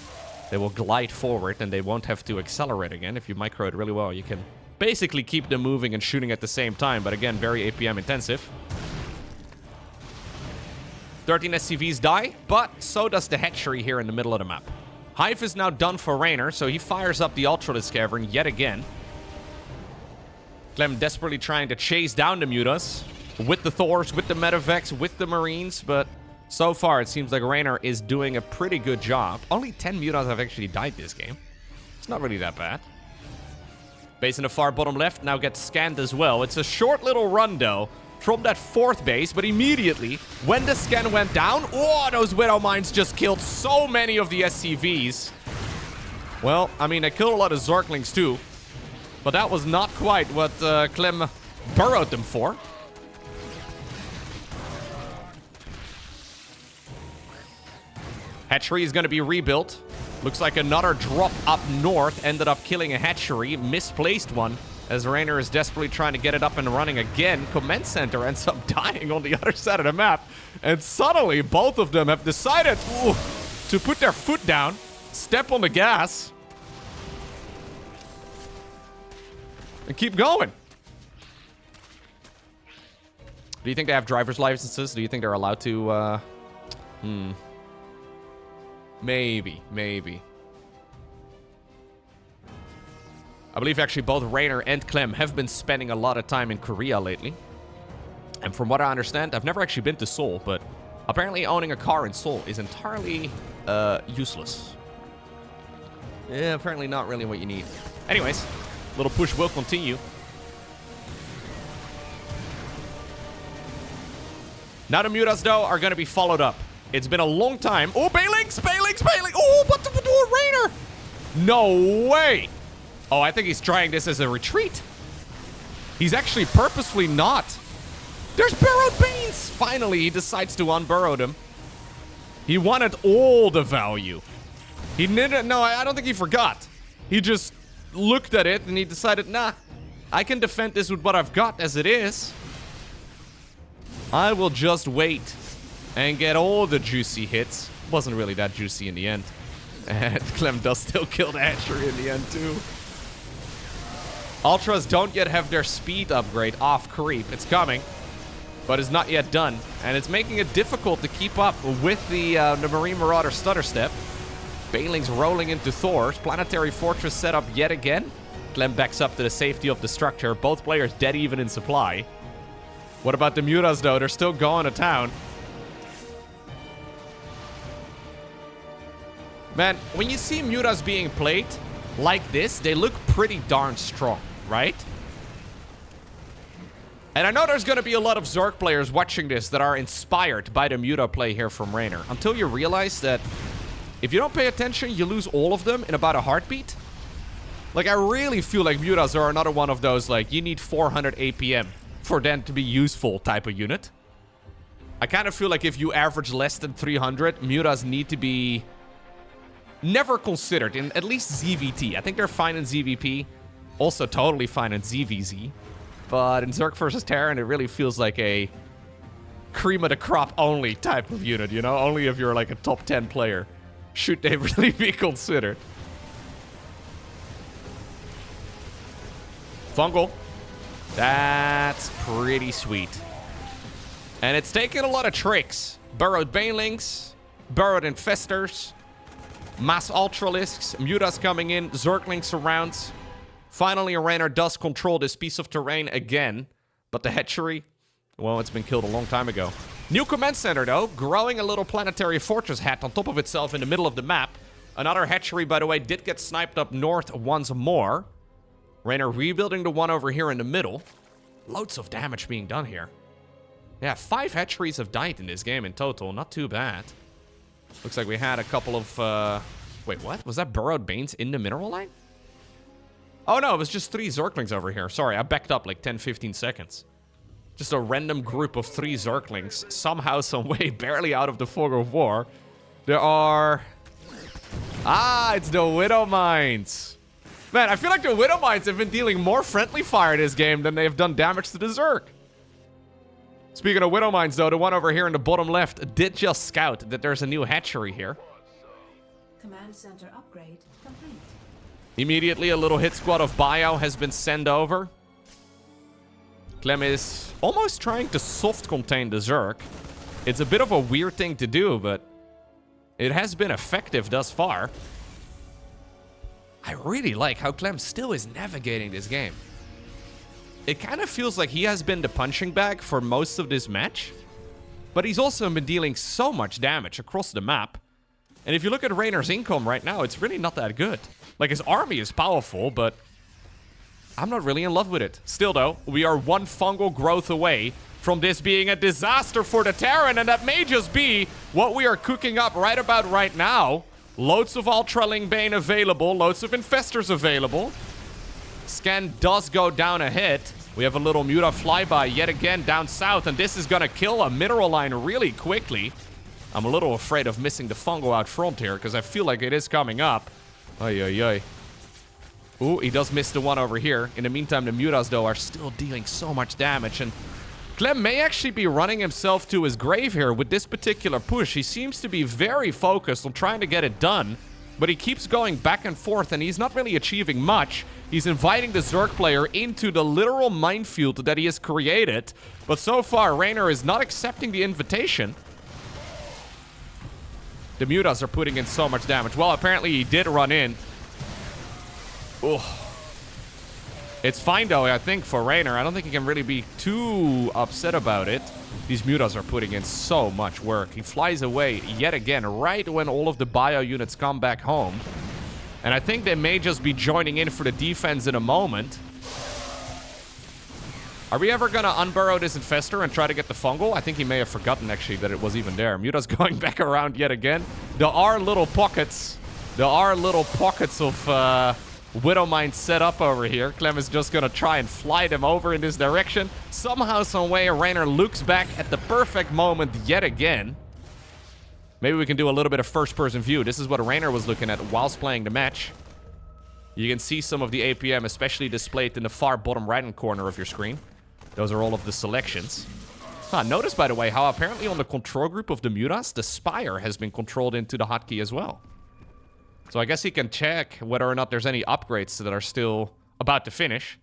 They will glide forward and they won't have to accelerate again. If you micro it really well, you can basically keep them moving and shooting at the same time. But again, very APM intensive. 13 SCVs die, but so does the hatchery here in the middle of the map. Hive is now done for Reynor, so he fires up the Ultralisk Cavern yet again. Clem desperately trying to chase down the mutas with the Thors, with the Medevacs, with the Marines, but so far, it seems like Reynor is doing a pretty good job. Only 10 mutas have actually died this game. It's not really that bad. Base in the far bottom left now gets scanned as well. It's a short little run, though, from that 4th base. But immediately, when the scan went down, oh, those Widow Mines just killed so many of the SCVs. Well, I mean, they killed a lot of Zerglings, too. But that was not quite what Clem burrowed them for. Hatchery is going to be rebuilt. Looks like another drop up north ended up killing a hatchery. Misplaced one, as Reynor is desperately trying to get it up and running again. Command Center ends up dying on the other side of the map. And suddenly, both of them have decided to put their foot down, step on the gas, and keep going. Do you think they have driver's licenses? Do you think they're allowed to, Maybe. I believe actually both Reynor and Clem have been spending a lot of time in Korea lately. And from what I understand, I've never actually been to Seoul, but apparently owning a car in Seoul is entirely useless. Yeah, apparently not really what you need. Anyways, little push will continue. Now the mutas, though, are going to be followed up. It's been a long time. Oh, Banelings! Oh, what do we do with Reynor? No way! Oh, I think he's trying this as a retreat. He's actually purposefully not. There's burrowed banes! Finally, he decides to unburrow them. He wanted all the value. He didn't... No, I don't think he forgot. He just looked at it and he decided, nah, I can defend this with what I've got as it is. I will just wait and get all the juicy hits. Wasn't really that juicy in the end. And Clem does still kill the hatchery in the end, too. Ultras don't yet have their speed upgrade off creep. It's coming, but it's not yet done. And it's making it difficult to keep up with the Marine Marauder stutter step. Banelings rolling into Thor's. Planetary Fortress set up yet again. Clem backs up to the safety of the structure. Both players dead even in supply. What about the Mutas, though? They're still going to town. Man, when you see Mutas being played like this, they look pretty darn strong, right? And I know there's going to be a lot of Zerg players watching this that are inspired by the Muta play here from Reynor. Until you realize that if you don't pay attention, you lose all of them in about a heartbeat. Like, I really feel like Mutas are another one of those, like, you need 400 APM for them to be useful type of unit. I kind of feel like if you average less than 300, Mutas need to be never considered in at least ZVT. I think they're fine in ZVP. Also totally fine in ZVZ. But in Zerg versus Terran, it really feels like a cream of the crop only type of unit, you know? Only if you're like a top 10 player should they really be considered. Fungal. That's pretty sweet. And it's taken a lot of tricks. Burrowed Banelings, burrowed Infestors, Mass Ultralisks, Mutas coming in, Zerglings surrounds. Finally, Reynor does control this piece of terrain again. But the hatchery, well, it's been killed a long time ago. New command center, though, growing a little planetary fortress hat on top of itself in the middle of the map. Another hatchery, by the way, did get sniped up north once more. Reynor rebuilding the one over here in the middle. Loads of damage being done here. Yeah, 5 hatcheries have died in this game in total. Not too bad. Looks like we had a couple of... Wait, what? Was that burrowed banes in the mineral line? Oh, no, it was just 3 Zerglings over here. Sorry, I backed up like 10-15 seconds. Just a random group of 3 Zerglings. Somehow, some way, barely out of the fog of war. There are... Ah, it's the Widow Mines. Man, I feel like the Widow Mines have been dealing more friendly fire this game than they have done damage to the Zerg. Speaking of Widow Mines, though, the one over here in the bottom left did just scout that there's a new hatchery here. Command center upgrade complete. Immediately, a little hit squad of bio has been sent over. Clem is almost trying to soft contain the Zerg. It's a bit of a weird thing to do, but it has been effective thus far. I really like how Clem still is navigating this game. It kind of feels like he has been the punching bag for most of this match. But he's also been dealing so much damage across the map. And if you look at Reynor's income right now, it's really not that good. Like, his army is powerful, but I'm not really in love with it. Still, though, we are 1 fungal growth away from this being a disaster for the Terran, and that may just be what we are cooking up right about right now. Loads of Ultraling Bane available, loads of Infestors available. Scan does go down ahead. We have a little Muta flyby yet again down south, and this is gonna kill a mineral line really quickly. I'm a little afraid of missing the fungal out front here, because I feel like it is coming up. Ay, ay, ay. Ooh, he does miss the one over here. In the meantime, the Mutas, though, are still dealing so much damage, and Clem may actually be running himself to his grave here with this particular push. He seems to be very focused on trying to get it done, but he keeps going back and forth, and he's not really achieving much. He's inviting the Zerg player into the literal minefield that he has created, but so far, Reynor is not accepting the invitation. The Mutas are putting in so much damage. Well, apparently he did run in. Ugh. It's fine, though, I think, for Reynor. I don't think he can really be too upset about it. These Mutas are putting in so much work. He flies away yet again right when all of the bio units come back home. And I think they may just be joining in for the defense in a moment. Are we ever going to unburrow this Infestor and try to get the fungal? I think he may have forgotten, actually, that it was even there. Muta's going back around yet again. There are little pockets. There are little pockets of Widowmine set up over here. Clem is just going to try and fly them over in this direction. Somehow, some way, Reynor looks back at the perfect moment yet again. Maybe we can do a little bit of first-person view. This is what Reynor was looking at whilst playing the match. You can see some of the APM, especially displayed in the far bottom right-hand corner of your screen. Those are all of the selections. Notice, by the way, how apparently on the control group of the Mutas, the Spire has been controlled into the hotkey as well. So I guess he can check whether or not there's any upgrades that are still about to finish.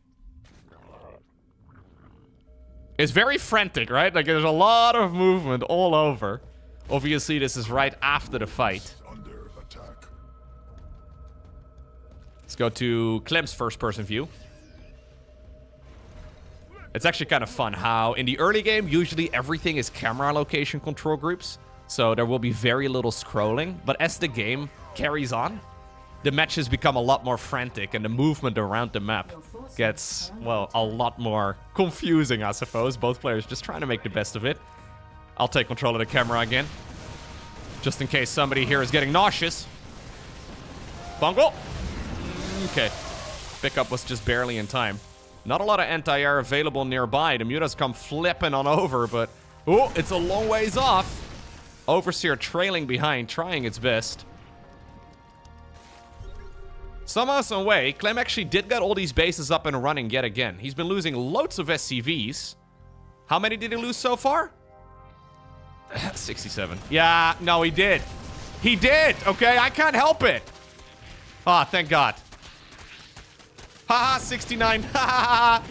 It's very frantic, right? Like, there's a lot of movement all over. Obviously, this is right after the fight. Let's go to Clem's first-person view. It's actually kind of fun how in the early game, usually everything is camera location control groups. So there will be very little scrolling. But as the game carries on, the matches become a lot more frantic and the movement around the map gets, well, a lot more confusing, I suppose. Both players just trying to make the best of it. I'll take control of the camera again, just in case somebody here is getting nauseous. Bungle. Okay. Pickup was just barely in time. Not a lot of anti-air available nearby. The Mutas come flipping on over, but... oh, it's a long ways off. Overseer trailing behind, trying its best. Somehow, some way, Clem actually did get all these bases up and running yet again. He's been losing loads of SCVs. How many did he lose so far? 67. Yeah, no, he did. He did, okay? I can't help it. Ah, thank God. Haha, 69. Ha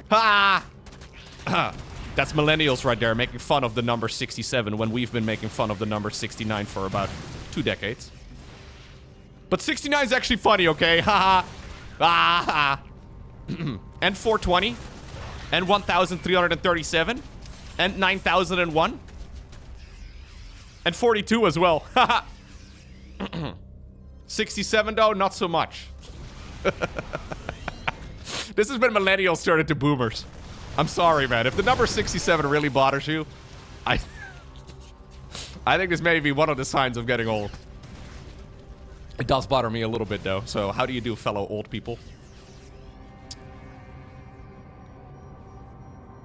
ha ha. That's millennials right there, making fun of the number 67 when we've been making fun of the number 69 for about 2 decades. But 69 is actually funny, okay? Haha. Ah. And 420. And 1,337. And 9,001. And 42 as well. Haha. 67 though, not so much. This has been millennials turned into boomers. I'm sorry, man. If the number 67 really bothers you, I think this may be one of the signs of getting old. It does bother me a little bit, though. So how do you do, fellow old people?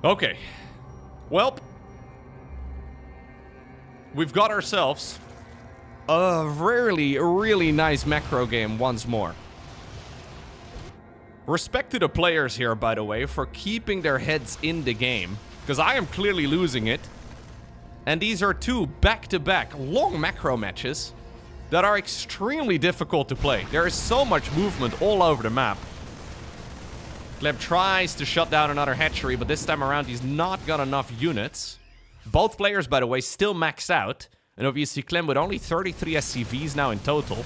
Okay. Well, we've got ourselves a really nice macro game once more. Respect to the players here, by the way, for keeping their heads in the game, because I am clearly losing it. And these are 2 back-to-back long macro matches that are extremely difficult to play. There is so much movement all over the map. Clem tries to shut down another hatchery, but this time around he's not got enough units. Both players, by the way, still maxed out. And obviously Clem with only 33 SCVs now in total.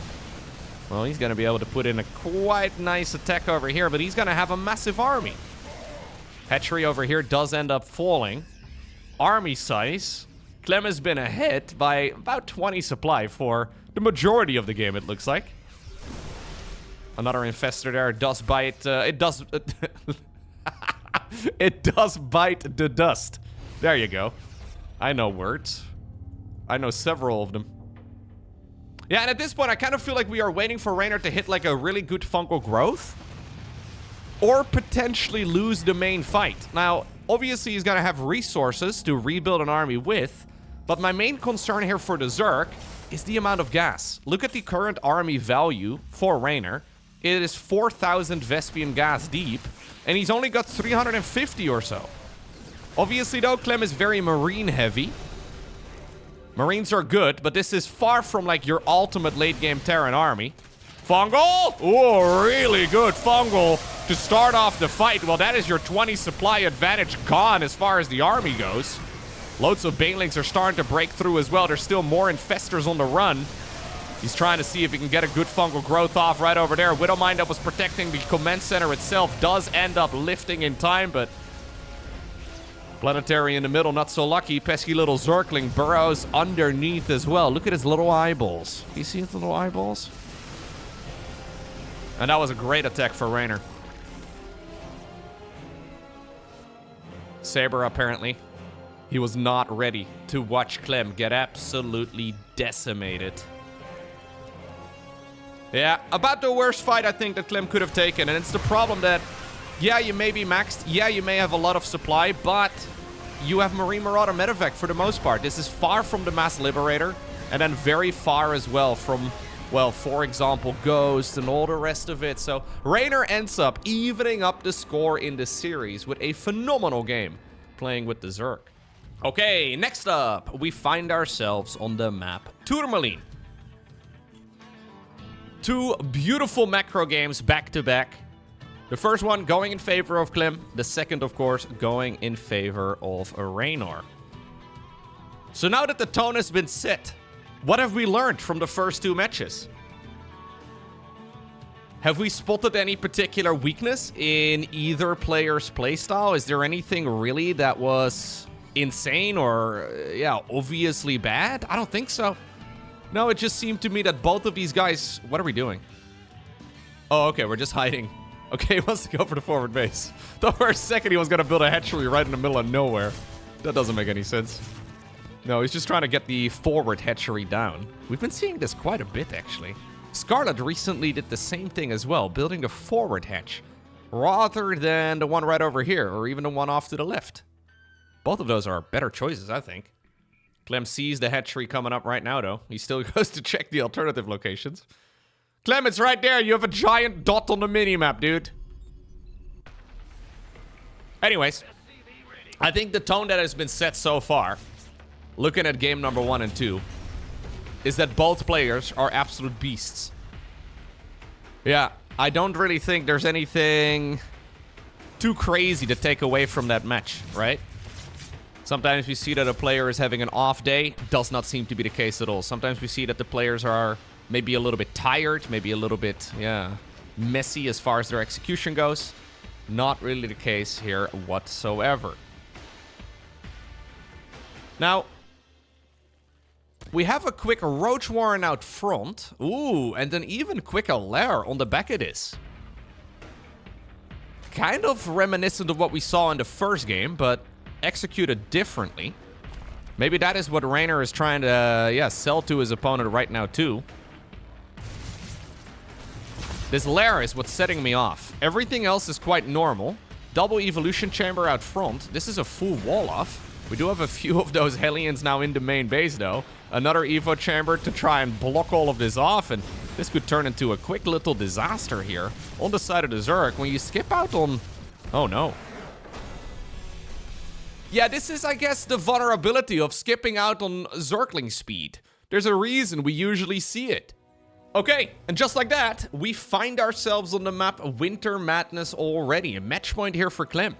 Well, he's going to be able to put in a quite nice attack over here, but he's going to have a massive army. Hatchery over here does end up falling. Army size. Clem has been ahead by about 20 supply for the majority of the game, it looks like. Another infestor there does bite... it does bite the dust. There you go. I know words. I know several of them. Yeah, and at this point, I kind of feel like we are waiting for Reynor to hit like a really good fungal growth. Or potentially lose the main fight. Now, obviously he's going to have resources to rebuild an army with. But my main concern here for the Zerg is the amount of gas. Look at the current army value for Reynor. It is 4,000 Vespian gas deep. And he's only got 350 or so. Obviously, though, Clem is very marine heavy. Marines are good, but this is far from like your ultimate late-game Terran army. Fungal! Oh, really good Fungal to start off the fight. Well, that is your 20 supply advantage gone as far as the army goes. Loads of banelings are starting to break through as well. There's still more infestors on the run. He's trying to see if he can get a good fungal growth off right over there. Widowmine that was protecting the command center itself does end up lifting in time, but... Planetary in the middle, not so lucky. Pesky little Zergling burrows underneath as well. Look at his little eyeballs. You see his little eyeballs? And that was a great attack for Reynor. Saber, apparently. He was not ready to watch Clem get absolutely decimated. Yeah, about the worst fight I think that Clem could have taken. And it's the problem that, yeah, you may be maxed. Yeah, you may have a lot of supply, but you have Marine Marauder Medevac for the most part. This is far from the Mass Liberator. And then very far as well from, well, for example, Ghost and all the rest of it. So Reynor ends up evening up the score in the series with a phenomenal game playing with the Zerg. Okay, next up, we find ourselves on the map Tourmaline. Two beautiful macro games back to back. The first one going in favor of Clem. The second, of course, going in favor of Reynor. So now that the tone has been set, what have we learned from the first two matches? Have we spotted any particular weakness in either player's playstyle? Is there anything really that was insane or, yeah, obviously bad? I don't think so. No, it just seemed to me that both of these guys... What are we doing? Oh, okay, we're just hiding. Okay, he wants to go for the forward base. Thought for a second he was going to build a hatchery right in the middle of nowhere. That doesn't make any sense. No, he's just trying to get the forward hatchery down. We've been seeing this quite a bit, actually. Scarlet recently did the same thing as well, building the forward hatch, rather than the one right over here, or even the one off to the left. Both of those are better choices, I think. Clem sees the hatchery coming up right now, though. He still goes to check the alternative locations. Clem, it's right there. You have a giant dot on the minimap, dude. Anyways, I think the tone that has been set so far, looking at game number 1 and 2, is that both players are absolute beasts. Yeah, I don't really think there's anything too crazy to take away from that match, right? Sometimes we see that a player is having an off day. Does not seem to be the case at all. Sometimes we see that the players are maybe a little bit tired, maybe a little bit, yeah, messy as far as their execution goes. Not really the case here whatsoever. Now, we have a quick Roach Warren out front. Ooh, and an even quicker lair on the back of this. Kind of reminiscent of what we saw in the first game, but executed differently. Maybe that is what Reynor is trying to, yeah, sell to his opponent right now, too. This lair is what's setting me off. Everything else is quite normal. Double evolution chamber out front. This is a full wall off. We do have a few of those Hellions now in the main base, though. Another evo chamber to try and block all of this off, and this could turn into a quick little disaster here on the side of the Zerg. When you skip out on... Oh, no. Yeah, this is, I guess, the vulnerability of skipping out on Zergling speed. There's a reason we usually see it. Okay, and just like that, we find ourselves on the map Winter Madness already. A match point here for Clem.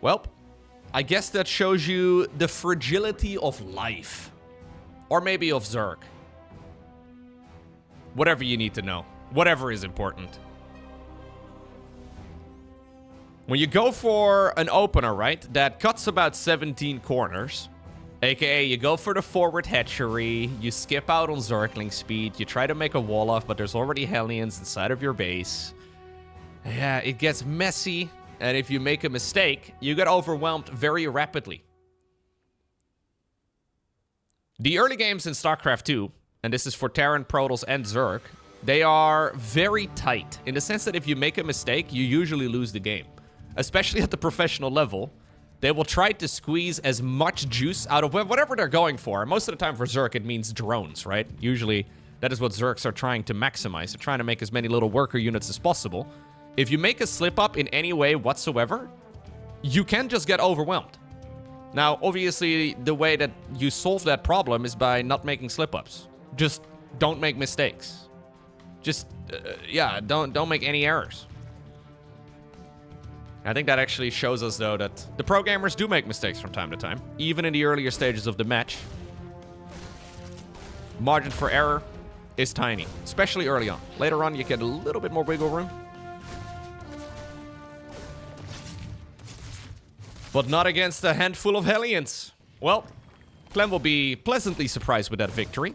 Well, I guess that shows you the fragility of life. Or maybe of Zerg. Whatever you need to know. Whatever is important. When you go for an opener, right, that cuts about 17 corners, aka you go for the forward hatchery, you skip out on Zergling speed, you try to make a wall off, but there's already Hellions inside of your base. Yeah, it gets messy, and if you make a mistake, you get overwhelmed very rapidly. The early games in StarCraft 2, and this is for Terran, Protoss, and Zerg, they are very tight, in the sense that if you make a mistake, you usually lose the game. Especially at the professional level, they will try to squeeze as much juice out of whatever they're going for. Most of the time for Zerg, it means drones, right? Usually, that is what Zergs are trying to maximize. They're trying to make as many little worker units as possible. If you make a slip-up in any way whatsoever, you can just get overwhelmed. Now, obviously, the way that you solve that problem is by not making slip-ups. Just don't make mistakes. Just, yeah, don't make any errors. I think that actually shows us, though, that the pro gamers do make mistakes from time to time, even in the earlier stages of the match. Margin for error is tiny, especially early on. Later on, you get a little bit more wiggle room. But not against a handful of Hellions. Well, Clem will be pleasantly surprised with that victory.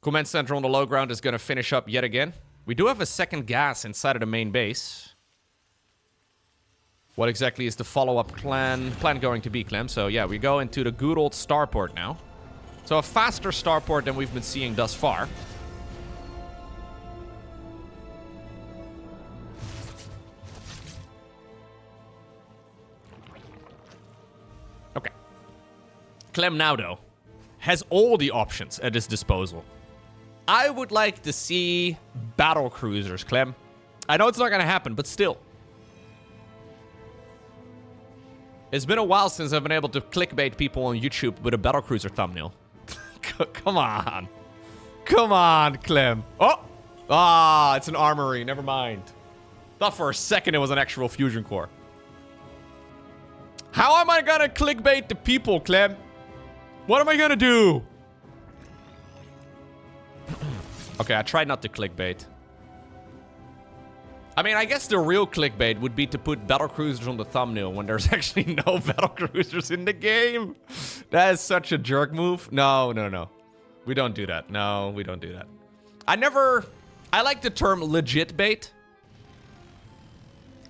Command center on the low ground is going to finish up yet again. We do have a second gas inside of the main base. What exactly is the follow-up plan going to be, Clem? So yeah, we go into the good old starport now. So a faster starport than we've been seeing thus far. Okay. Clem now, though, has all the options at his disposal. I would like to see battle cruisers, Clem. I know it's not going to happen, but still. It's been a while since I've been able to clickbait people on YouTube with a battlecruiser thumbnail. Come on. Come on, Clem. Oh! Ah, it's an armory. Never mind. Thought for a second it was an actual fusion core. How am I gonna clickbait the people, Clem? What am I gonna do? Okay, I tried not to clickbait. I mean, I guess the real clickbait would be to put battlecruisers on the thumbnail when there's actually no battlecruisers in the game. That is such a jerk move. No, no, no. We don't do that. No, we don't do that. I like the term legit bait.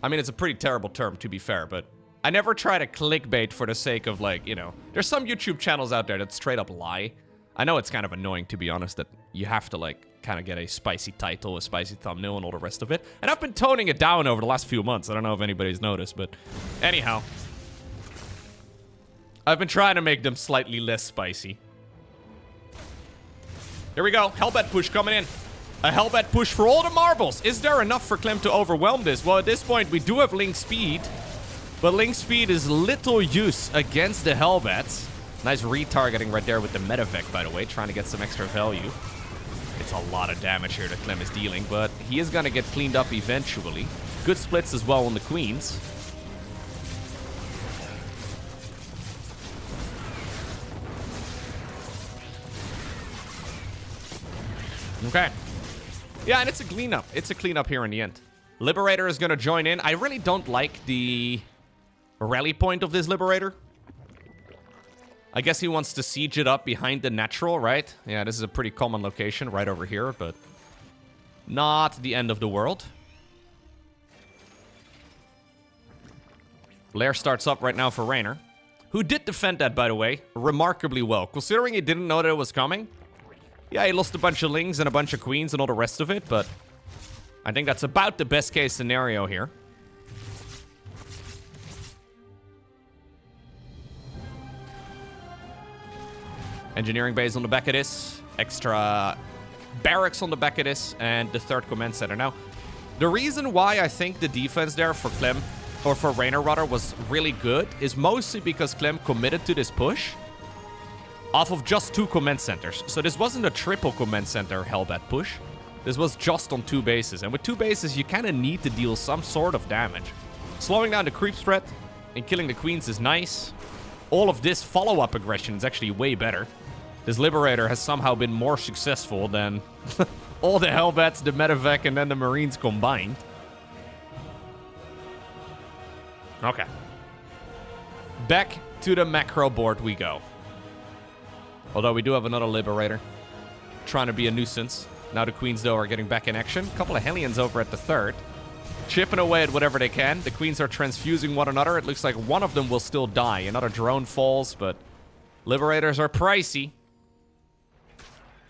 I mean, it's a pretty terrible term, to be fair, but I never try to clickbait for the sake of, like, you know, there's some YouTube channels out there that straight up lie. I know it's kind of annoying, to be honest, that you have to, like, kind of get a spicy title, a spicy thumbnail, and all the rest of it. And I've been toning it down over the last few months. I don't know if anybody's noticed, but anyhow. I've been trying to make them slightly less spicy. Here we go. Hellbat push coming in. A Hellbat push for all the marbles. Is there enough for Clem to overwhelm this? Well, at this point, we do have Ling speed. But Ling speed is little use against the Hellbats. Nice retargeting right there with the medevac, by the way. Trying to get some extra value. It's a lot of damage here that Clem is dealing, but he is going to get cleaned up eventually. Good splits as well on the queens. Okay. Yeah, and it's a cleanup. It's a cleanup here in the end. Liberator is going to join in. I really don't like the rally point of this Liberator. I guess he wants to siege it up behind the natural, right? Yeah, this is a pretty common location right over here, but not the end of the world. Lair starts up right now for Reynor, who did defend that, by the way, remarkably well. Considering he didn't know that it was coming. Yeah, he lost a bunch of lings and a bunch of queens and all the rest of it, but I think that's about the best case scenario here. Engineering base on the back of this. Extra barracks on the back of this. And the third command center. Now, the reason why I think the defense there for Clem, or for Reynor rather, was really good is mostly because Clem committed to this push off of just 2 command centers. So this wasn't a triple command center Hellbat push. This was just on 2 bases. And with 2 bases, you kind of need to deal some sort of damage. Slowing down the creep threat and killing the queens is nice. All of this follow-up aggression is actually way better. This Liberator has somehow been more successful than all the Hellbats, the medevac, and then the Marines combined. Okay. Back to the macro board we go. Although we do have another Liberator. Trying to be a nuisance. Now the Queens, though, are getting back in action. A couple of Hellions over at the third. Chipping away at whatever they can. The Queens are transfusing one another. It looks like one of them will still die. Another drone falls, but Liberators are pricey.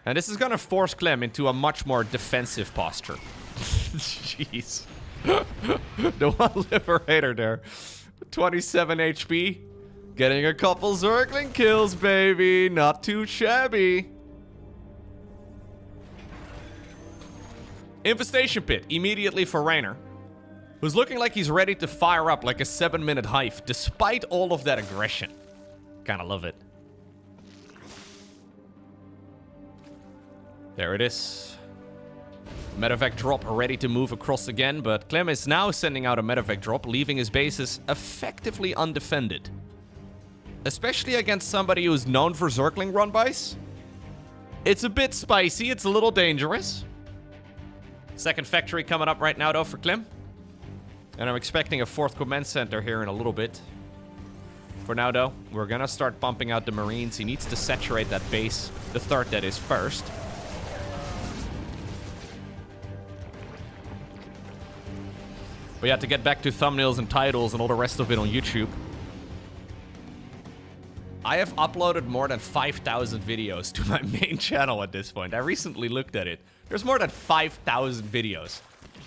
And this is going to force Clem into a much more defensive posture. Jeez. The one Liberator there. 27 HP. Getting a couple Zergling kills, baby. Not too shabby. Infestation Pit immediately for Reynor, who's looking like he's ready to fire up like a 7-minute hive, despite all of that aggression. Kinda love it. There it is. Medevac drop ready to move across again, but Clem is now sending out a medevac drop, leaving his bases effectively undefended. Especially against somebody who's known for Zergling run-bys. It's a bit spicy, it's a little dangerous. Second factory coming up right now, though, for Clem. And I'm expecting a 4th command center here in a little bit. For now, though, we're gonna start pumping out the Marines. He needs to saturate that base, the third that is, first. But yeah, to get back to thumbnails and titles and all the rest of it on YouTube. I have uploaded more than 5,000 videos to my main channel at this point. I recently looked at it. There's more than 5,000 videos.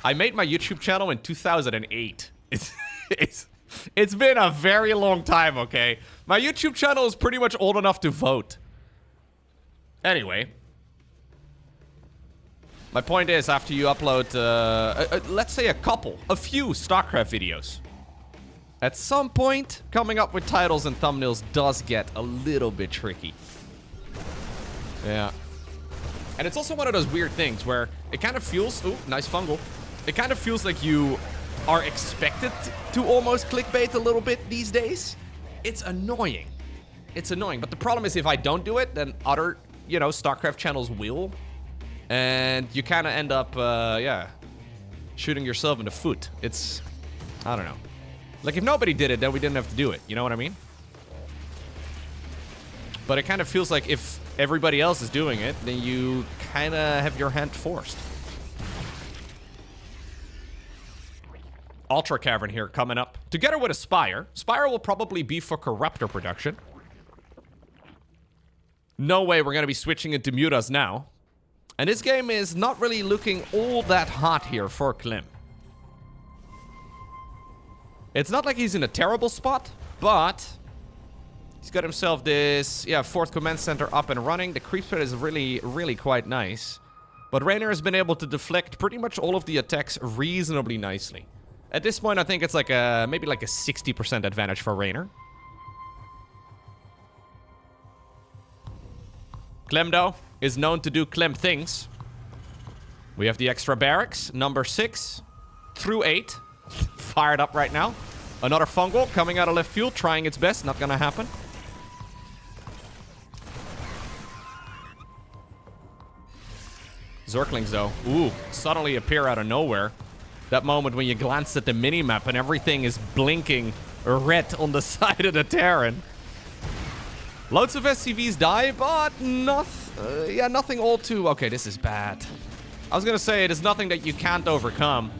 I made my YouTube channel in 2008. It's been a very long time, okay? My YouTube channel is pretty much old enough to vote. Anyway. My point is, after you upload, let's say a few StarCraft videos, at some point, coming up with titles and thumbnails does get a little bit tricky. Yeah. And it's also one of those weird things where it kind of feels... Ooh, nice fungal. It kind of feels like you are expected to almost clickbait a little bit these days. It's annoying. It's annoying. But the problem is if I don't do it, then other, you know, StarCraft channels will. And you kind of end up, yeah, shooting yourself in the foot. It's... I don't know. Like, if nobody did it, then we didn't have to do it. You know what I mean? But it kind of feels like if everybody else is doing it, then you kind of have your hand forced. Ultra Cavern here coming up. Together with a Spire. Spire will probably be for Corruptor production. No way we're going to be switching into mutas now. And this game is not really looking all that hot here for Clem. It's not like he's in a terrible spot, but he's got himself this, yeah, 4th command center up and running. The creep spread is really, really quite nice. But Reynor has been able to deflect pretty much all of the attacks reasonably nicely. At this point, I think it's like a, maybe like a 60% advantage for Reynor. Clem, though, is known to do Clem things. We have the extra barracks, number 6 through 8. Fired up right now. Another fungal coming out of left field, trying its best. Not gonna happen. Zerglings, though. Ooh, suddenly appear out of nowhere. That moment when you glance at the minimap and everything is blinking red on the side of the Terran. Loads of SCVs die, but yeah, nothing all too... Okay, this is bad. I was gonna say, it is nothing that you can't overcome.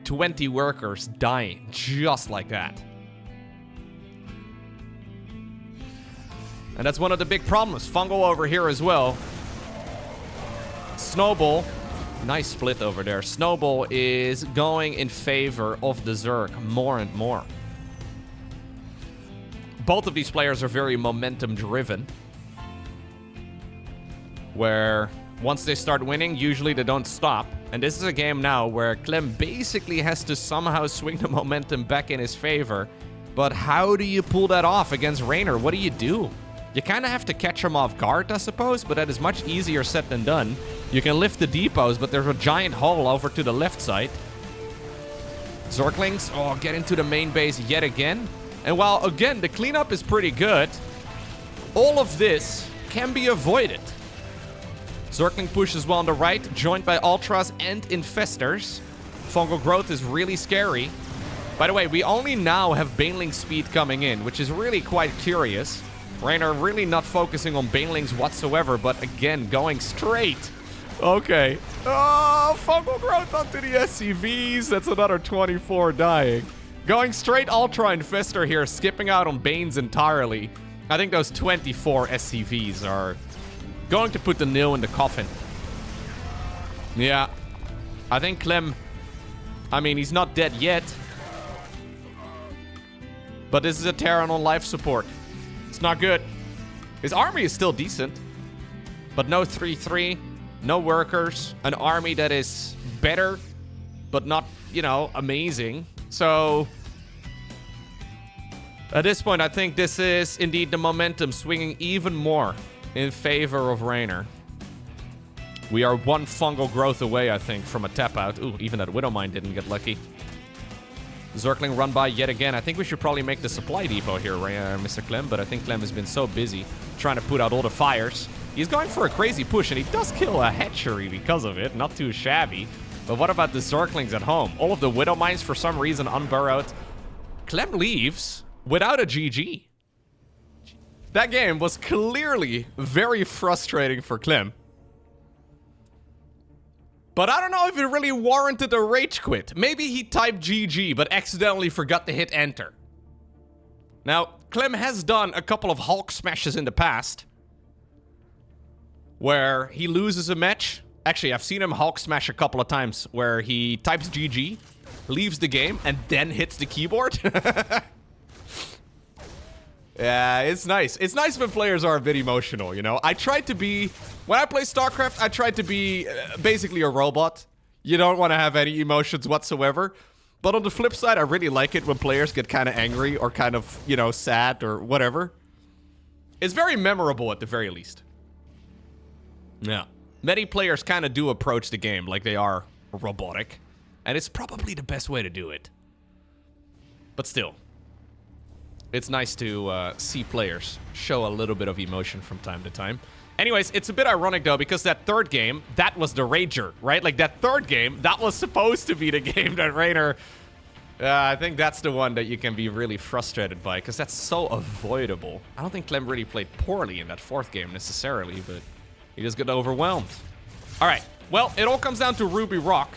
20 workers dying just like that. And that's one of the big problems. Fungal over here as well. Snowball. Nice split over there. Snowball is going in favor of the Zerg more and more. Both of these players are very momentum driven. Where once they start winning, usually they don't stop. And this is a game now where Clem basically has to somehow swing the momentum back in his favor. But how do you pull that off against Reynor? What do? You kind of have to catch him off guard, I suppose, but that is much easier said than done. You can lift the depots, but there's a giant hole over to the left side. Zerglings, oh, get into the main base yet again. And while, again, the cleanup is pretty good, all of this can be avoided. Zergling push as well on the right, joined by Ultras and Infestors. Fungal growth is really scary. By the way, we only now have Baneling speed coming in, which is really quite curious. Reynor really not focusing on Banelings whatsoever, but again, going straight. Okay. Oh, fungal growth onto the SCVs. That's another 24 dying. Going straight Ultra Infestor here, skipping out on Banes entirely. I think those 24 SCVs are going to put the nail in the coffin. Yeah. I think Clem... I mean, he's not dead yet. But this is a Terran on life support. It's not good. His army is still decent. But no 3-3. No workers. An army that is better, but not, you know, amazing. So... at this point, I think this is indeed the momentum swinging even more in favor of Reynor. We are one fungal growth away, I think, from a tap out. Ooh, even that Widowmine didn't get lucky. Zergling run by yet again. I think we should probably make the supply depot here, Mr. Clem, but I think Clem has been so busy trying to put out all the fires. He's going for a crazy push, and he does kill a hatchery because of it. Not too shabby. But what about the Zerglings at home? All of the Widowmines, for some reason, unburrowed. Clem leaves without a GG. That game was clearly very frustrating for Clem. But I don't know if it really warranted a rage quit. Maybe he typed GG, but accidentally forgot to hit enter. Now, Clem has done a couple of Hulk smashes in the past, where he loses a match. Actually, I've seen him Hulk smash a couple of times, where he types GG, leaves the game, and then hits the keyboard. Yeah, it's nice. It's nice when players are a bit emotional, you know? I try to be... When I play StarCraft, I try to be basically a robot. You don't want to have any emotions whatsoever. But on the flip side, I really like it when players get kind of angry or kind of, you know, sad or whatever. It's very memorable at the very least. Yeah. Many players kind of do approach the game like they are robotic. And it's probably the best way to do it. But still. It's nice to see players show a little bit of emotion from time to time. Anyways, it's a bit ironic, though, because that third game, that was the Rager, right? Like, that third game, that was supposed to be the game that Reynor... I think that's the one that you can be really frustrated by, because that's so avoidable. I don't think Clem really played poorly in that fourth game, necessarily, but he just got overwhelmed. All right, well, it all comes down to Ruby Rock.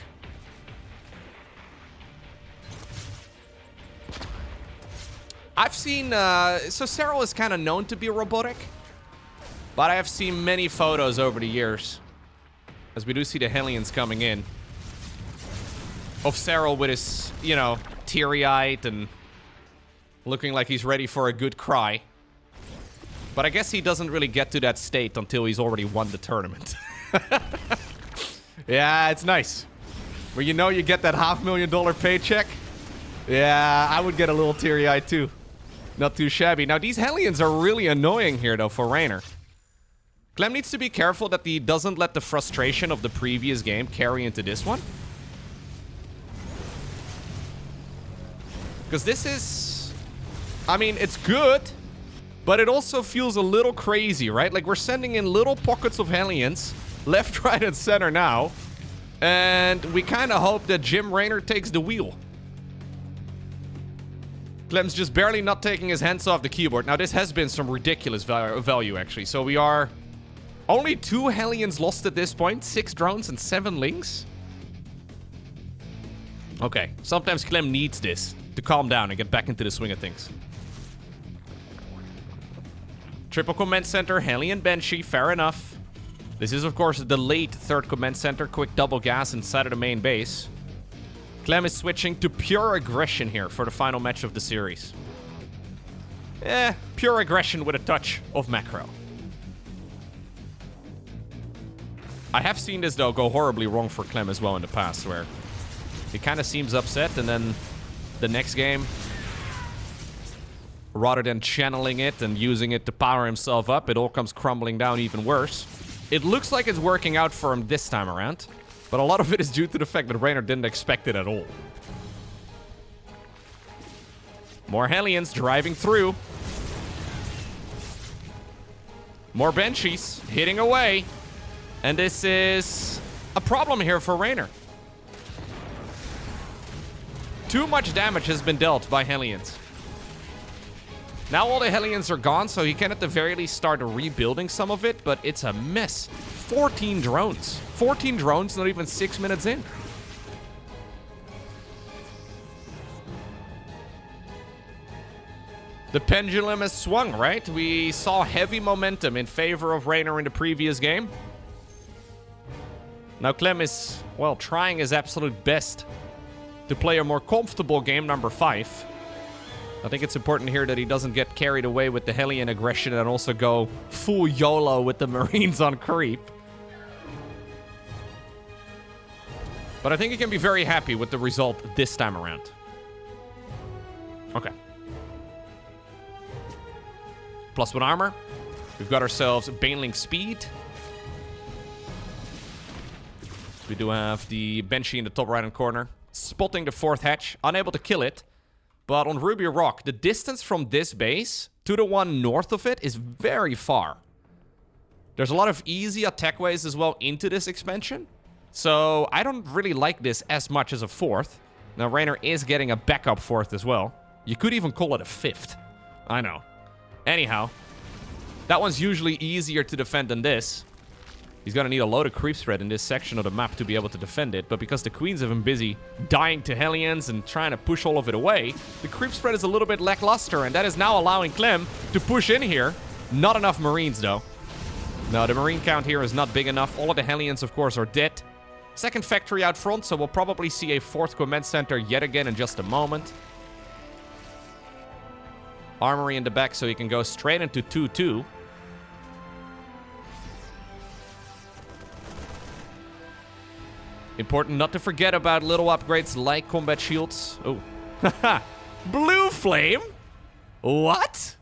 I've seen, so Serral is kind of known to be robotic, but I have seen many photos over the years, as we do see the Hellions coming in, of Serral with his, you know, teary-eyed and looking like he's ready for a good cry. But I guess he doesn't really get to that state until he's already won the tournament. Yeah, it's nice. Where you know you get that $500,000 paycheck. Yeah, I would get a little teary-eyed too. Not too shabby. Now, these Hellions are really annoying here, though, for Reynor. Clem needs to be careful that he doesn't let the frustration of the previous game carry into this one. Because this is... I mean, it's good, but it also feels a little crazy, right? Like, we're sending in little pockets of Hellions, left, right, and center now. And we kind of hope that Jim Reynor takes the wheel. Clem's just barely not taking his hands off the keyboard. Now, this has been some ridiculous value, actually. So we are only 2 Hellions lost at this point. 6 drones and 7 lings. Okay, sometimes Clem needs this to calm down and get back into the swing of things. Triple command center, Hellion Banshee, fair enough. This is, of course, the late third command center. Quick double gas inside of the main base. Clem is switching to pure aggression here for the final match of the series. Pure aggression with a touch of macro. I have seen this, though, go horribly wrong for Clem as well in the past, where he kind of seems upset, and then the next game, rather than channeling it and using it to power himself up, it all comes crumbling down even worse. It looks like it's working out for him this time around. But a lot of it is due to the fact that Reynor didn't expect it at all. More Hellions driving through. More Banshees hitting away. And this is a problem here for Reynor. Too much damage has been dealt by Hellions. Now all the Hellions are gone, so he can at the very least start rebuilding some of it, but it's a mess. 14 drones. 14 drones, not even 6 minutes in. The pendulum has swung, right? We saw heavy momentum in favor of Reynor in the previous game. Now Clem is, well, trying his absolute best to play a more comfortable game, number 5. I think it's important here that he doesn't get carried away with the Hellion aggression and also go full YOLO with the Marines on creep. But I think he can be very happy with the result this time around. Okay. +1 armor. We've got ourselves Baneling speed. We do have the Banshee in the top right-hand corner. Spotting the 4th hatch. Unable to kill it. But on Ruby Rock, the distance from this base to the one north of it is very far. There's a lot of easy attack ways as well into this expansion. So I don't really like this as much as a 4th. Now Reynor is getting a backup 4th as well. You could even call it a 5th. I know. Anyhow, that one's usually easier to defend than this. He's going to need a load of creep spread in this section of the map to be able to defend it. But because the queens have been busy dying to Hellions and trying to push all of it away, the creep spread is a little bit lackluster. And that is now allowing Clem to push in here. Not enough Marines, though. No, the Marine count here is not big enough. All of the Hellions, of course, are dead. Second factory out front, so we'll probably see a fourth command center yet again in just a moment. Armory in the back, so you can go straight into 2-2. Important not to forget about little upgrades like combat shields. Oh. Haha. Blue flame? What?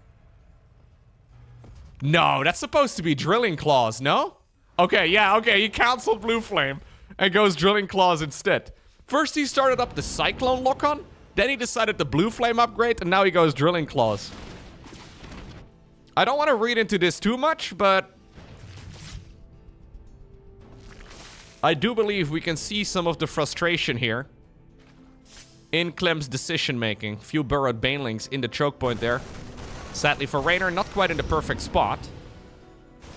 No, that's supposed to be drilling claws, no? Okay, yeah, okay, he canceled blue flame and goes drilling claws instead. First he started up the cyclone lock-on, then he decided the blue flame upgrade, and now he goes drilling claws. I don't want to read into this too much, but I do believe we can see some of the frustration here in Clem's decision-making. Few burrowed banelings in the choke point there. Sadly for Reynor, not quite in the perfect spot.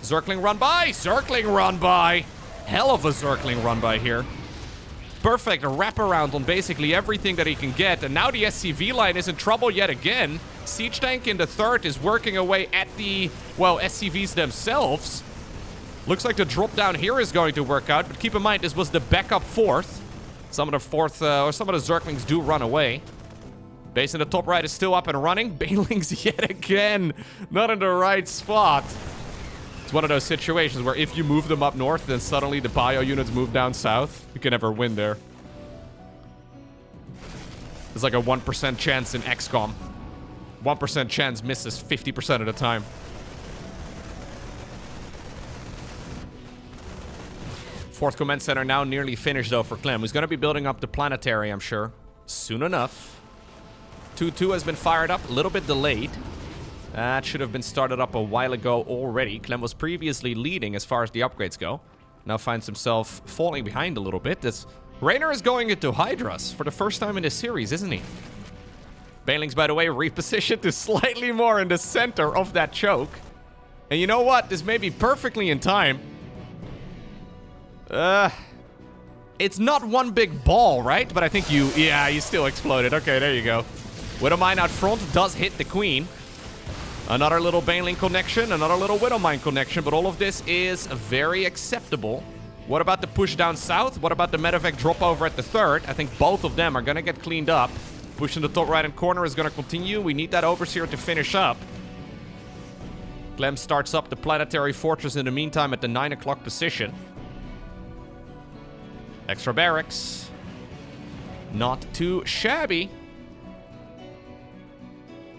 Zergling run by! Zergling run by! Hell of a Zergling run by here. Perfect wraparound on basically everything that he can get. And now the SCV line is in trouble yet again. Siege tank in the third is working away at the, well, SCVs themselves. Looks like the drop down here is going to work out, but keep in mind this was the backup fourth. Some of the fourth, or some of the Zerglings do run away. Base in the top right is still up and running. Banelings yet again, not in the right spot. It's one of those situations where if you move them up north, then suddenly the bio units move down south. You can never win there. There's like a 1% chance in XCOM. 1% chance misses 50% of the time. Fourth command center now nearly finished, though, for Clem. He's going to be building up the planetary, I'm sure, soon enough. 2-2 has been fired up, a little bit delayed. That should have been started up a while ago already. Clem was previously leading as far as the upgrades go. Now finds himself falling behind a little bit. This Reynor is going into Hydras for the first time in this series, isn't he? Banelings, by the way, repositioned to slightly more in the center of that choke. And you know what? This may be perfectly in time. It's not one big ball, right? But I think you still exploded. Okay, there you go. Widowmine out front does hit the queen. Another little Baneling connection, another little Widowmine connection, but all of this is very acceptable. What about the push down south? What about the medevac drop over at the third? I think both of them are going to get cleaned up. Push in the top right-hand corner is going to continue. We need that Overseer to finish up. Clem starts up the planetary fortress in the meantime at the 9 o'clock position. Extra barracks. Not too shabby.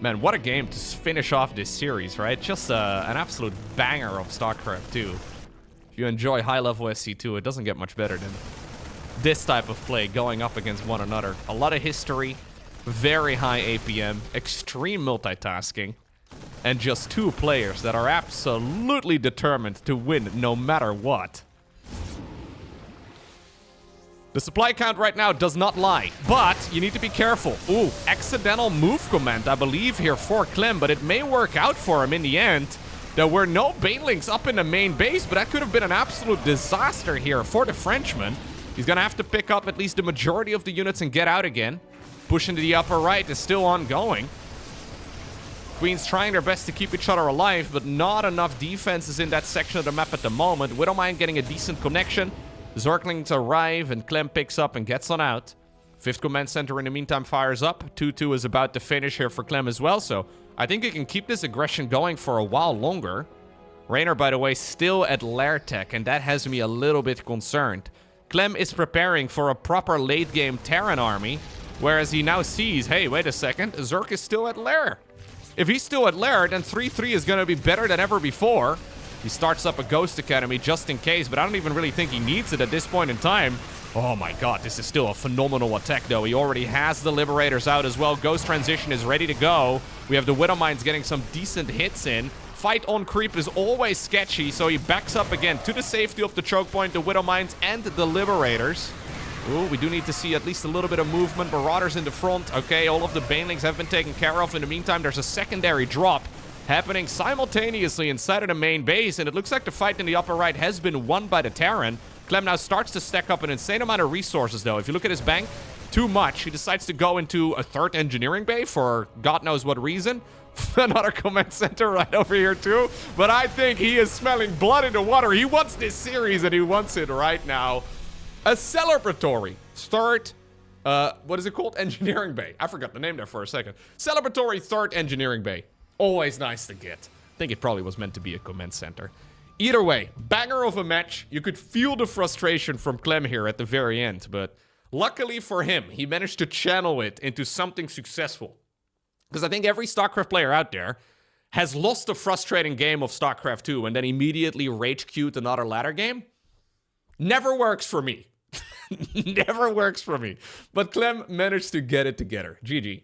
Man, what a game to finish off this series, right? Just an absolute banger of StarCraft 2. If you enjoy high-level SC2, it doesn't get much better than this type of play going up against one another. A lot of history, very high APM, extreme multitasking, and just two players that are absolutely determined to win no matter what. The supply count right now does not lie, but you need to be careful. Ooh, accidental move command, I believe, here for Clem, but it may work out for him in the end. There were no Banelings up in the main base, but that could have been an absolute disaster here for the Frenchman. He's gonna have to pick up at least the majority of the units and get out again. Push into the upper right is still ongoing. Queens trying their best to keep each other alive, but not enough defenses in that section of the map at the moment. Widowmine getting a decent connection. Zerglings arrive, and Clem picks up and gets on out. Fifth command center in the meantime fires up. 2-2 is about to finish here for Clem as well, so I think he can keep this aggression going for a while longer. Reynor, by the way, still at Lair Tech, and that has me a little bit concerned. Clem is preparing for a proper late-game Terran army, whereas he now sees, hey, wait a second, Zerg is still at Lair. If he's still at Lair, then 3-3 is going to be better than ever before. He starts up a Ghost Academy just in case, but I don't even really think he needs it at this point in time. Oh my god, this is still a phenomenal attack, though. He already has the Liberators out as well. Ghost Transition is ready to go. We have the Widowmines getting some decent hits in. Fight on creep is always sketchy, so he backs up again to the safety of the choke point, the Widowmines and the Liberators. Ooh, we do need to see at least a little bit of movement. Marauders in the front. Okay, all of the Banelings have been taken care of. In the meantime, there's a secondary drop. happening simultaneously inside of the main base, and it looks like the fight in the upper right has been won by the Terran. Clem now starts to stack up an insane amount of resources, though. If you look at his bank, too much. He decides to go into a third engineering bay for God knows what reason. Another command center right over here, too. But I think he is smelling blood in the water. He wants this series, and he wants it right now. A celebratory third... what is it called? Engineering bay. I forgot the name there for a second. Celebratory third engineering bay. Always nice to get. I think it probably was meant to be a command center. Either way, banger of a match. You could feel the frustration from Clem here at the very end, but luckily for him, he managed to channel it into something successful. Because I think every StarCraft player out there has lost a frustrating game of StarCraft 2 and then immediately rage-queued another ladder game. Never works for me. Never works for me. But Clem managed to get it together. GG.